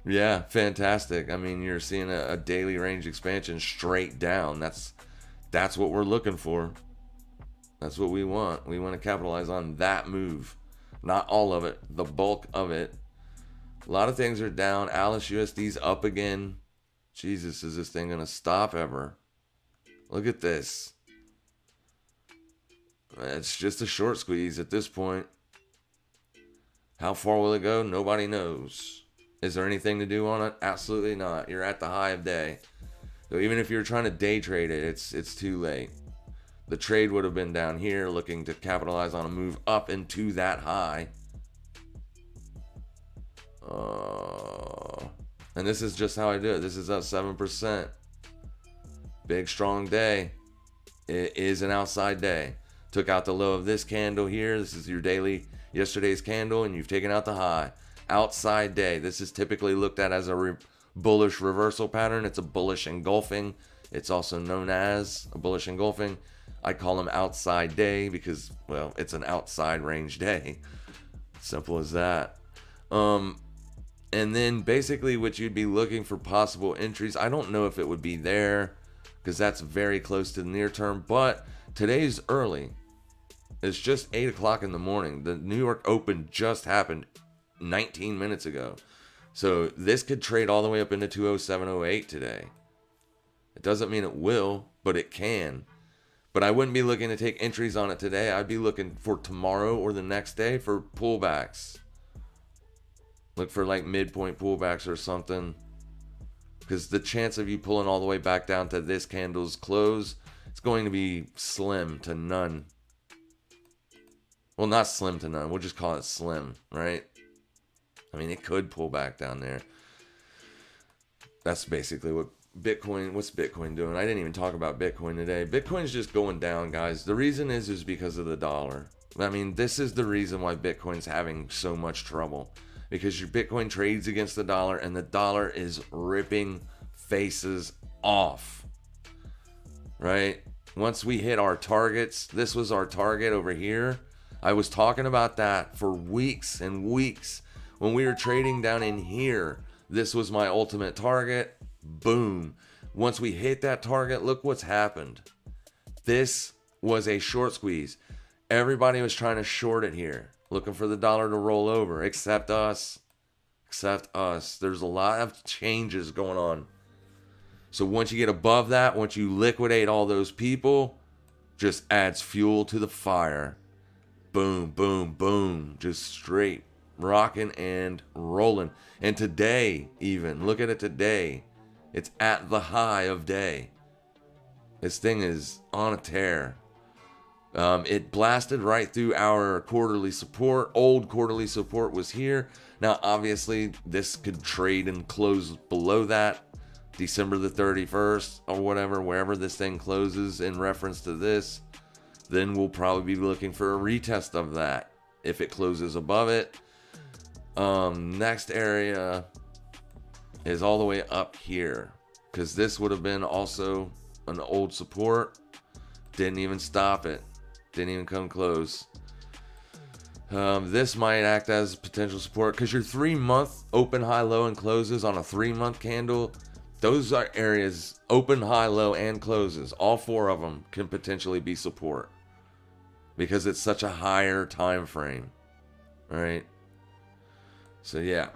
Yeah, fantastic. I mean, you're seeing a daily range expansion straight down. That's what we're looking for. That's what we want. We want to capitalize on that move. Not all of it, the bulk of it. A lot of things are down. Alice USD's up again. Jesus, is this thing going to stop ever? Look at this. It's just a short squeeze at this point. How far will it go? Nobody knows. Is there anything to do on it? Absolutely not. You're at the high of day. So even if you're trying to day trade it, it's too late. The trade would have been down here looking to capitalize on a move up into that high. And this is just how I do it. This is up 7%. Big strong day. It is an outside day. Took out the low of this candle here. This is your daily yesterday's candle, and you've taken out the high. Outside day. This is typically looked at as a bullish reversal pattern. It's a bullish engulfing. It's also known as a bullish engulfing. I call them outside day because, well, it's an outside range day. Simple as that. And then basically what you'd be looking for possible entries. I don't know if it would be there because that's very close to the near term, but today's early. It's just 8 o'clock in the morning. The New York Open just happened 19 minutes ago. So this could trade all the way up into 207.08 today. It doesn't mean it will, but it can. But I wouldn't be looking to take entries on it today. I'd be looking for tomorrow or the next day for pullbacks. Look for like midpoint pullbacks or something. Because the chance of you pulling all the way back down to this candle's close, it's going to be slim to none. Well, not slim to none. We'll just call it slim, right? I mean, it could pull back down there. That's basically what Bitcoin, what's Bitcoin doing? I didn't even talk about Bitcoin today. Bitcoin's just going down, guys. The reason is because of the dollar. I mean, this is the reason why Bitcoin's having so much trouble. Because your Bitcoin trades against the dollar and the dollar is ripping faces off. Right? Once we hit our targets, this was our target over here. I was talking about that for weeks and weeks. When we were trading down in here, this was my ultimate target. Boom. Once we hit that target, look what's happened. This was a short squeeze. Everybody was trying to short it here, looking for the dollar to roll over, except us. Except us. There's a lot of changes going on. So once you get above that, once you liquidate all those people, just adds fuel to the fire. Boom, boom, boom. Just straight rocking and rolling. And today, even, look at it today. It's at the high of day. This thing is on a tear. It blasted right through our quarterly support. Old quarterly support was here. Now, obviously, this could trade and close below that. December the 31st or whatever, wherever this thing closes in reference to this. Then we'll probably be looking for a retest of that if it closes above it. Next area is all the way up here, because this would have been also an old support. Didn't even stop it. Didn't even come close. This might act as potential support because your 3-month open, high, low, and closes on a 3-month candle. Those are areas, open, high, low, and closes. All 4 of them can potentially be support because it's such a higher time frame. All right. So yeah.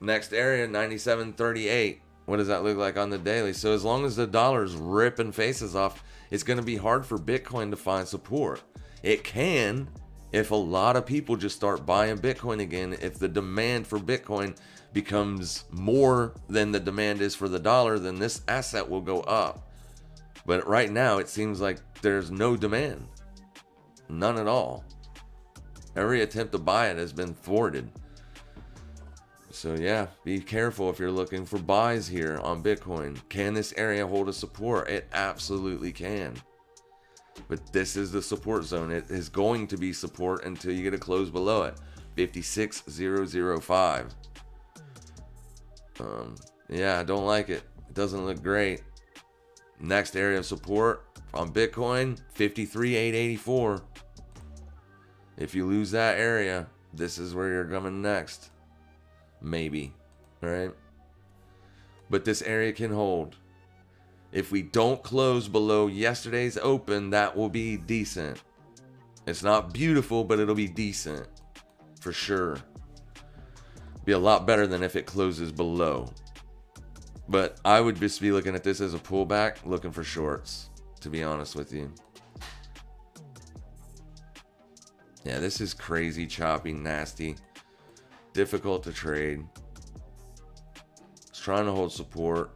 Next area, 97.38. What does that look like on the daily? So as long as the dollar's ripping faces off, it's going to be hard for Bitcoin to find support. It can if a lot of people just start buying Bitcoin again. If the demand for Bitcoin becomes more than the demand is for the dollar, then this asset will go up. But right now, it seems like there's no demand. None at all. Every attempt to buy it has been thwarted. So yeah, be careful if you're looking for buys here on Bitcoin. Can this area hold a support? It absolutely can. But this is the support zone. It is going to be support until you get a close below it. 56,005. Yeah, I don't like it. It doesn't look great. Next area of support on Bitcoin, 53,884. If you lose that area, this is where you're coming next. Maybe, right? But this area can hold. If we don't close below yesterday's open, that will be decent. It's not beautiful, but it'll be decent for sure. Be a lot better than if it closes below. But I would just be looking at this as a pullback, looking for shorts, to be honest with you. Yeah, this is crazy, choppy, nasty, difficult to trade. It's trying to hold support.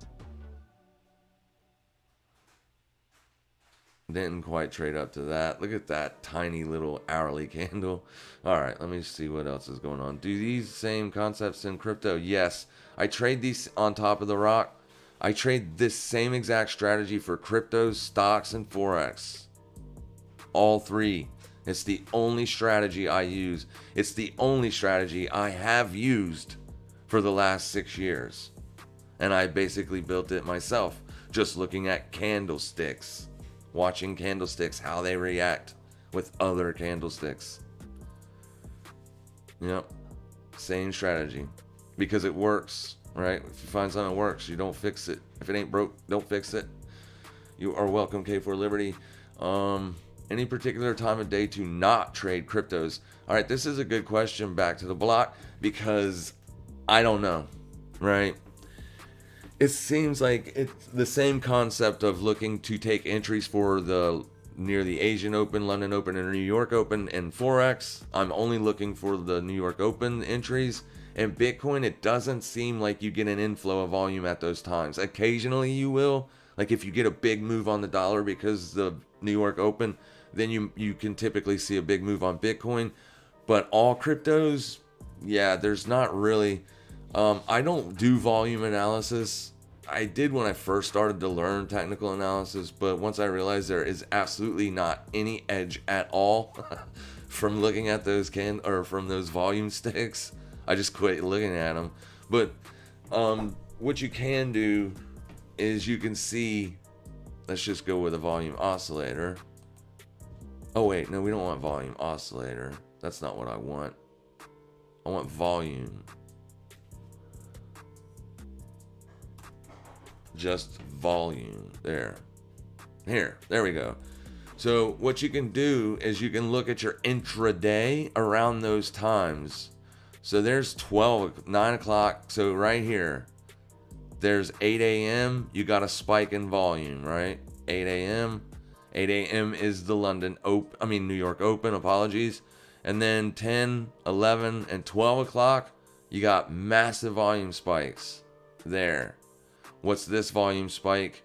Didn't quite trade up to that. Look at that tiny little hourly candle. All right, let me see what else is going on. Do these same concepts in crypto? Yes. I trade these on top of the rock. I trade this same exact strategy for cryptos, stocks, and Forex. All three. It's the only strategy I use. It's the only strategy I have used for the last 6 years. And I basically built it myself, just looking at candlesticks. Watching candlesticks, how they react with other candlesticks. Yep. Same strategy. Because it works, right? If you find something that works, you don't fix it. If it ain't broke, don't fix it. You are welcome, K4 Liberty. Any particular time of day to not trade cryptos? All right, this is a good question back to the block because I don't know, right? It seems like it's the same concept of looking to take entries for the near the Asian Open, London Open, and New York Open and Forex. I'm only looking for the New York Open entries. And Bitcoin, it doesn't seem like you get an inflow of volume at those times. Occasionally you will. Like if you get a big move on the dollar because the New York Open, then you can typically see a big move on Bitcoin. But all cryptos, yeah, there's not really. I don't do volume analysis. I did when I first started to learn technical analysis, but once I realized there is absolutely not any edge at all from looking at those from those volume sticks, I just quit looking at them. But what you can do is you can see, let's just go with a volume oscillator. Oh wait, no, we don't want volume oscillator. That's not what I want. I want volume. Just volume. There we go. So what you can do is you can look at your intraday around those times. So there's 9 o'clock. So right here, there's 8 a.m. You got a spike in volume, right? 8 a.m. 8 a.m. is the New York Open, apologies. And then 10, 11, and 12 o'clock, you got massive volume spikes there. What's this volume spike?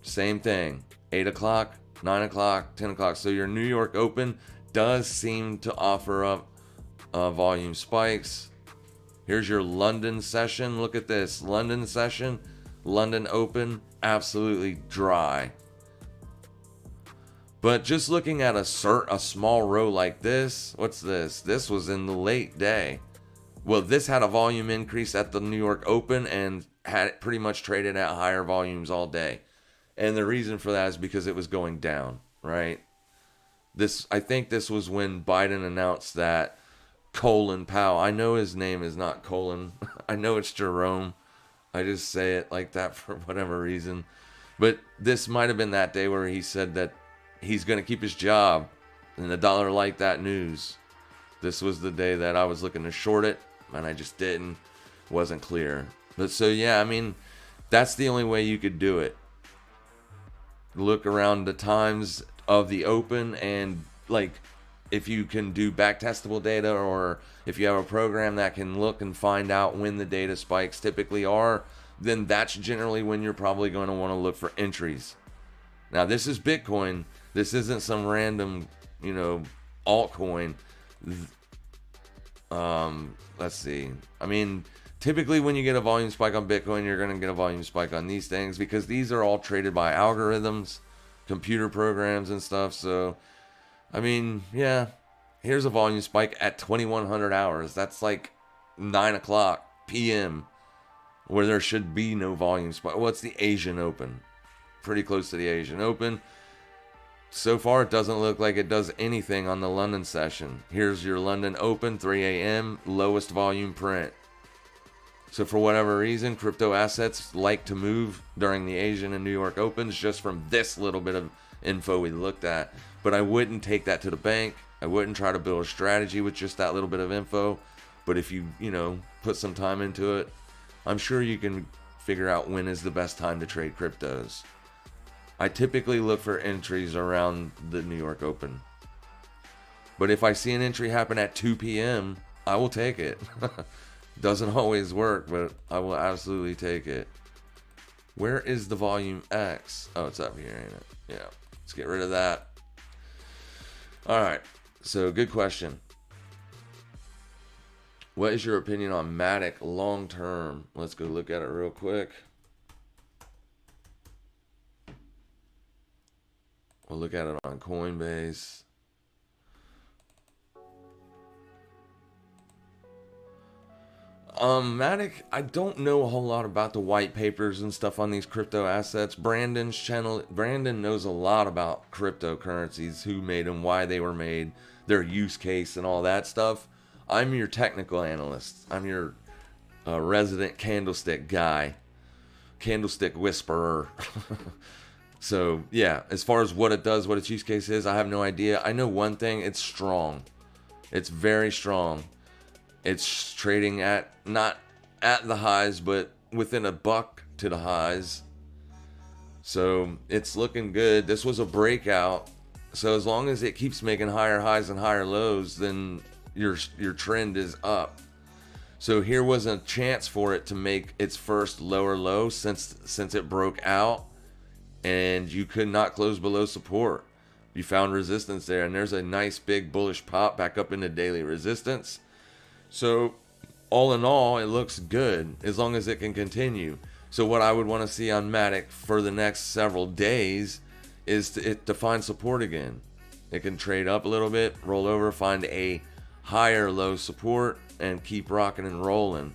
Same thing. 8 o'clock, 9 o'clock, 10 o'clock. So your New York Open does seem to offer up volume spikes. Here's your London session. Look at this. London session, London Open, absolutely dry. But just looking at a small row like this, what's this? This was in the late day. Well, this had a volume increase at the New York Open and had it pretty much traded at higher volumes all day. And the reason for that is because it was going down, right? I think this was when Biden announced that Colin Powell, I know his name is not Colin. I know it's Jerome. I just say it like that for whatever reason. But this might have been that day where he said that he's going to keep his job and the dollar liked that news. This was the day that I was looking to short it and I just didn't. Wasn't clear. But so yeah, I mean, that's the only way you could do it. Look around the times of the open and like if you can do backtestable data or if you have a program that can look and find out when the data spikes typically are, then that's generally when you're probably going to want to look for entries. Now this is Bitcoin. This isn't some random, altcoin. Let's see. I mean, typically when you get a volume spike on Bitcoin, you're going to get a volume spike on these things because these are all traded by algorithms, computer programs and stuff. So, I mean, yeah, here's a volume spike at 2100 hours. That's like 9 o'clock p.m. where there should be no volume spike. Well, it's the Asian Open. Pretty close to the Asian Open. So far, it doesn't look like it does anything on the London session. Here's your London Open, 3 a.m., lowest volume print. So for whatever reason, crypto assets like to move during the Asian and New York Opens just from this little bit of info we looked at. But I wouldn't take that to the bank. I wouldn't try to build a strategy with just that little bit of info. But if you, put some time into it, I'm sure you can figure out when is the best time to trade cryptos. I typically look for entries around the New York Open. But if I see an entry happen at 2 p.m., I will take it. Doesn't always work, but I will absolutely take it. Where is the volume X? Oh, it's up here, ain't it? Yeah. Let's get rid of that. All right. So, good question. What is your opinion on Matic long term? Let's go look at it real quick. We'll look at it on Coinbase. Matic, I don't know a whole lot about the white papers and stuff on these crypto assets. Brandon's channel, Brandon knows a lot about cryptocurrencies, who made them, why they were made, their use case, and all that stuff. I'm your technical analyst. I'm your resident candlestick guy, candlestick whisperer. So, yeah, as far as what it does, what its use case is, I have no idea. I know one thing, it's strong. It's very strong. It's trading at, not at the highs, but within a buck to the highs. So, it's looking good. This was a breakout. So, as long as it keeps making higher highs and higher lows, then your trend is up. So, here was a chance for it to make its first lower low since it broke out. And you could not close below support. You found resistance there, and there's a nice big bullish pop back up into daily resistance. So all in all, it looks good as long as it can continue. So what I would want to see on Matic for the next several days is to find support again. It can trade up a little bit, roll over, find a higher low support, and keep rocking and rolling.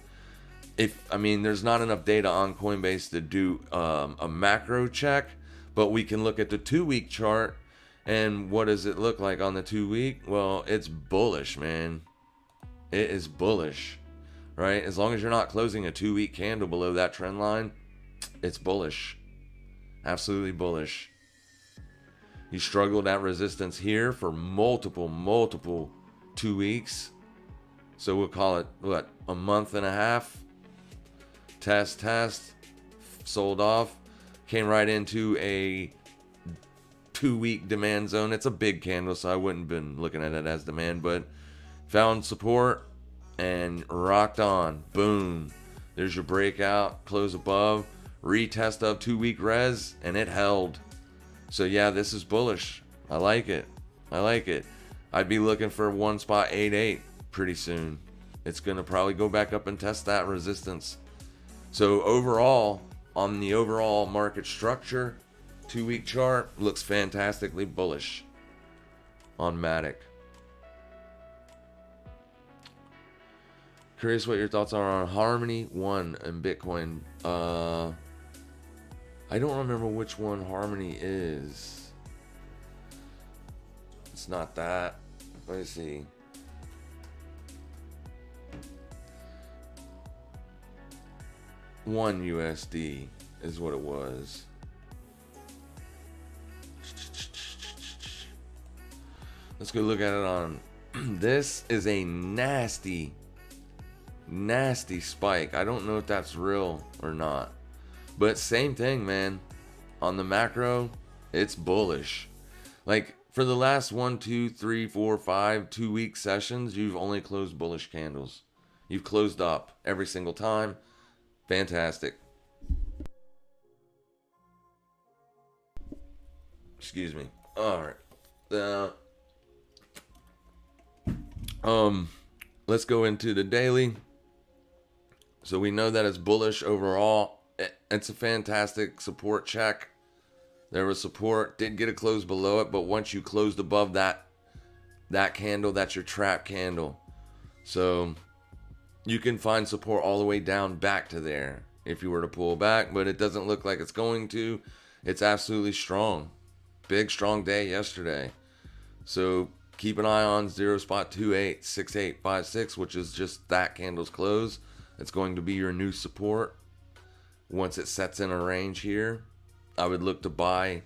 There's not enough data on Coinbase to do a macro check, but we can look at the 2-week chart, and what does it look like on the 2-week? Well, it's bullish, man. It is bullish, right? As long as you're not closing a 2-week candle below that trend line, it's bullish. Absolutely bullish. You struggled at resistance here for multiple 2 weeks. So we'll call it, a month and a half? Test, sold off, came right into a 2-week demand zone. It's a big candle, so I wouldn't have been looking at it as demand, but found support and rocked on. Boom. There's your breakout, close above, retest of 2-week res, and it held. So yeah, this is bullish. I like it. I'd be looking for 1.88 pretty soon. It's going to probably go back up and test that resistance. So overall, on the overall market structure, 2-week chart looks fantastically bullish on Matic. Curious what your thoughts are on Harmony 1 and Bitcoin. I don't remember which one Harmony is. It's not that. Let me see. $1 USD is what it was. Let's go look at it on. This is a nasty spike. I don't know if that's real or not, but same thing, man. On the macro, it's bullish. Like for the last 1, 2, 3, 4, 5 2-week sessions, you've only closed bullish candles. You've closed up every single time. Fantastic. Excuse me. All right. let's go into the daily. So we know that it's bullish overall. It's a fantastic support check. There was support, did get a close below it, but once you closed above that candle, that's your trap candle. So you can find support all the way down back to there if you were to pull back, but it doesn't look like it's going to. It's absolutely strong. Big strong day yesterday. So keep an eye on 0.286856, which is just that candle's close. It's going to be your new support. Once it sets in a range here, I would look to buy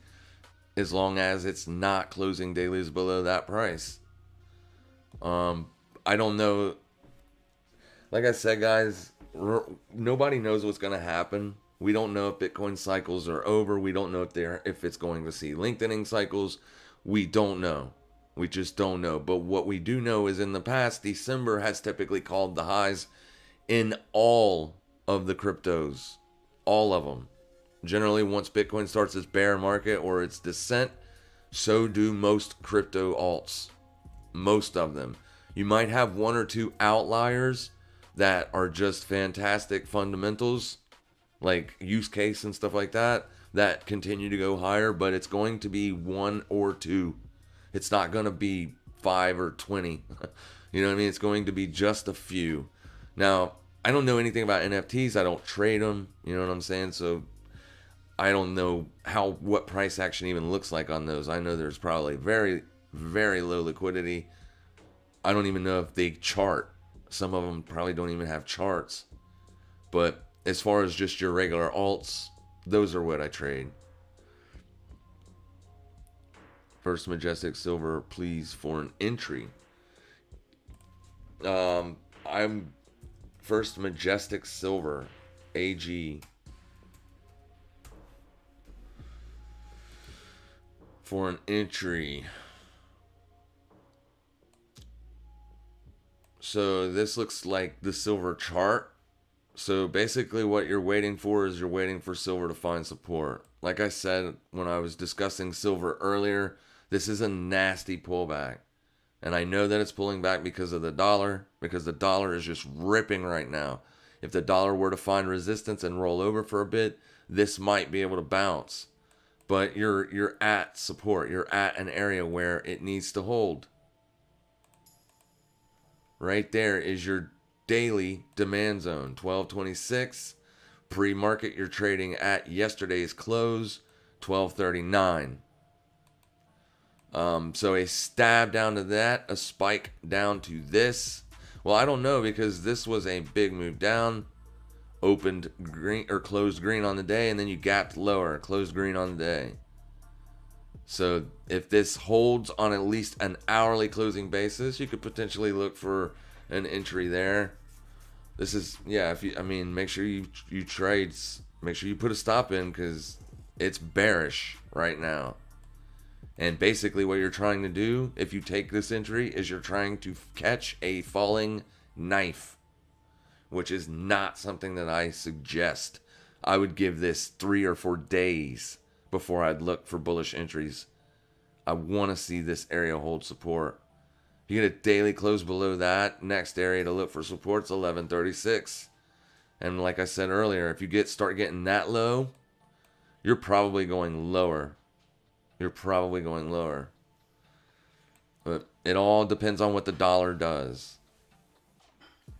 as long as it's not closing dailies below that price. I don't know. Like I said, guys, nobody knows what's going to happen. We don't know if Bitcoin cycles are over. We don't know if it's going to see lengthening cycles. We don't know. We just don't know. But what we do know is in the past, December has typically called the highs in all of the cryptos. All of them. Generally, once Bitcoin starts its bear market or its descent, so do most crypto alts. Most of them. You might have one or two outliers that are just fantastic fundamentals, like use case and stuff like that continue to go higher, but it's going to be one or two. It's not going to be 5 or 20. You know what I mean? It's going to be just a few. Now, I don't know anything about NFTs. I don't trade them. You know what I'm saying? So I don't know what price action even looks like on those. I know there's probably very, very low liquidity. I don't even know if they chart. Some of them probably don't even have charts. But as far as just your regular alts, those are what I trade. First Majestic Silver, please, for an entry. I'm First Majestic Silver, AG. For an entry. So this looks like the silver chart. So basically what you're waiting for is you're waiting for silver to find support. Like I said when I was discussing silver earlier, this is a nasty pullback. And I know that it's pulling back because of the dollar, because the dollar is just ripping right now. If the dollar were to find resistance and roll over for a bit, this might be able to bounce. But you're at support. You're at an area where it needs to hold. Right there is your daily demand zone, 1226. Pre-market, you're trading at yesterday's close, 1239. So a stab down to that, a spike down to this. Well, I don't know, because this was a big move down. Opened green or closed green on the day, and then you gapped lower, closed green on the day. So if this holds on at least an hourly closing basis, you could potentially look for an entry there. This is, yeah, make sure you trade, make sure you put a stop in, because it's bearish right now. And basically what you're trying to do, if you take this entry, is you're trying to catch a falling knife, which is not something that I suggest. I would give this 3 or 4 days before I'd look for bullish entries. I want to see this area hold support. You get a daily close below that. Next area to look for support is 1136. And like I said earlier, if you start getting that low, you're probably going lower. You're probably going lower. But it all depends on what the dollar does.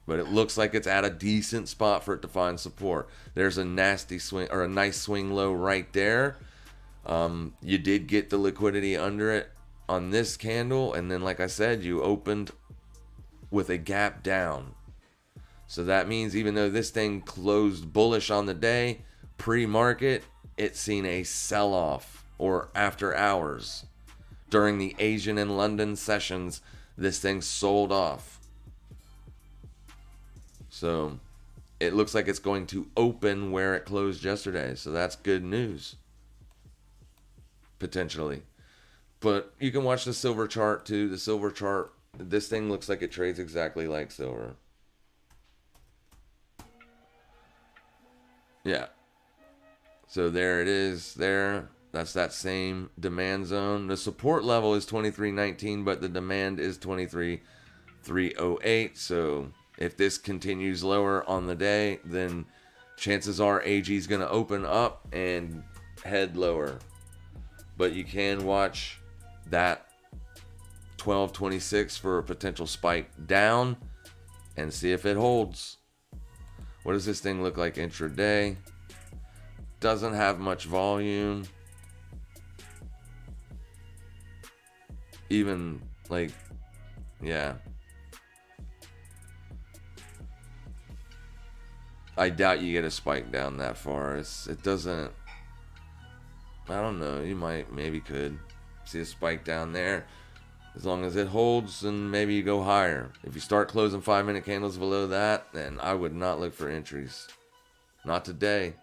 But it looks like it's at a decent spot for it to find support. There's a nasty swing, or a nice swing low right there. You did get the liquidity under it on this candle, and then like I said, you opened with a gap down. So that means even though this thing closed bullish on the day, pre-market, it's seen a sell-off, or after hours. During the Asian and London sessions, this thing sold off. So it looks like it's going to open where it closed yesterday. So that's good news. Potentially. But you can watch the silver chart too. The silver chart, this thing looks like it trades exactly like silver. Yeah. So there it is there. That's that same demand zone. The support level is 23.19, but the demand is 23. 308. So if this continues lower on the day, then chances are AG is going to open up and head lower. But you can watch that 1226 for a potential spike down and see if it holds. What does this thing look like intraday? Doesn't have much volume. Even like, yeah. I doubt you get a spike down that far. It doesn't. I don't know. You maybe could see a spike down there. As long as it holds, then maybe you go higher. If you start closing 5-minute candles below that, then I would not look for entries. Not today.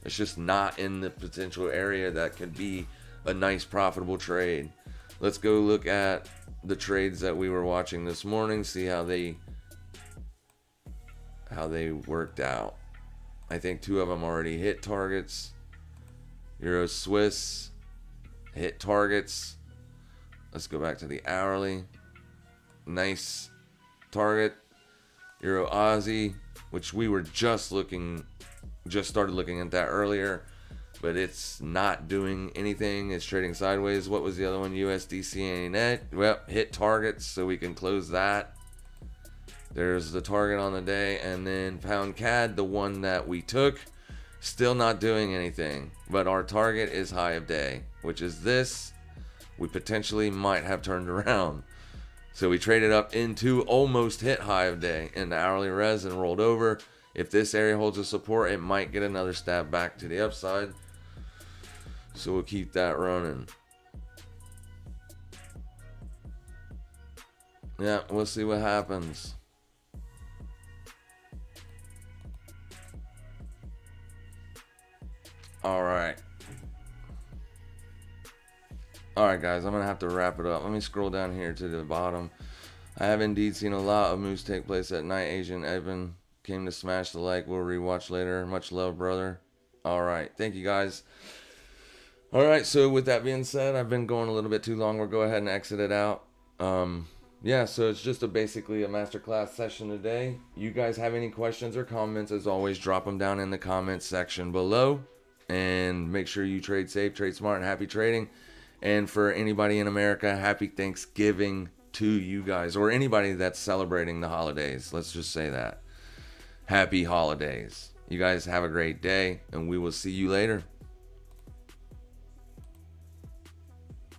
It's just not in the potential area that could be a nice profitable trade. Let's go look at the trades that we were watching this morning, see how they worked out. I think 2 of them already hit targets. Euro Swiss hit targets. Let's go back to the hourly. Nice target. Euro Ozzy, which we were just started looking at that earlier, but it's not doing anything. It's trading sideways. What was the other one? USDCNH. Well, hit targets, so we can close that. There's the target on the day. And then pound CAD, the one that we took, still not doing anything. But our target is high of day, which is this. We potentially might have turned around. So we traded up into almost hit high of day in the hourly res and rolled over. If this area holds a support, it might get another stab back to the upside. So we'll keep that running. Yeah, we'll see what happens. All right, guys, I'm going to have to wrap it up. Let me scroll down here to the bottom. I have indeed seen a lot of moves take place at night. Asian Evan came to smash the like. We'll rewatch later. Much love, brother. All right, thank you, guys. All right, so with that being said, I've been going a little bit too long. We'll go ahead and exit it out. Yeah, so it's just basically a masterclass session today. You guys have any questions or comments, as always, drop them down in the comments section below. And make sure you trade safe, trade smart, and happy trading. And for anybody in America, happy Thanksgiving to you guys, or anybody that's celebrating the holidays. Let's just say that. Happy holidays. You guys have a great day, and we will see you later.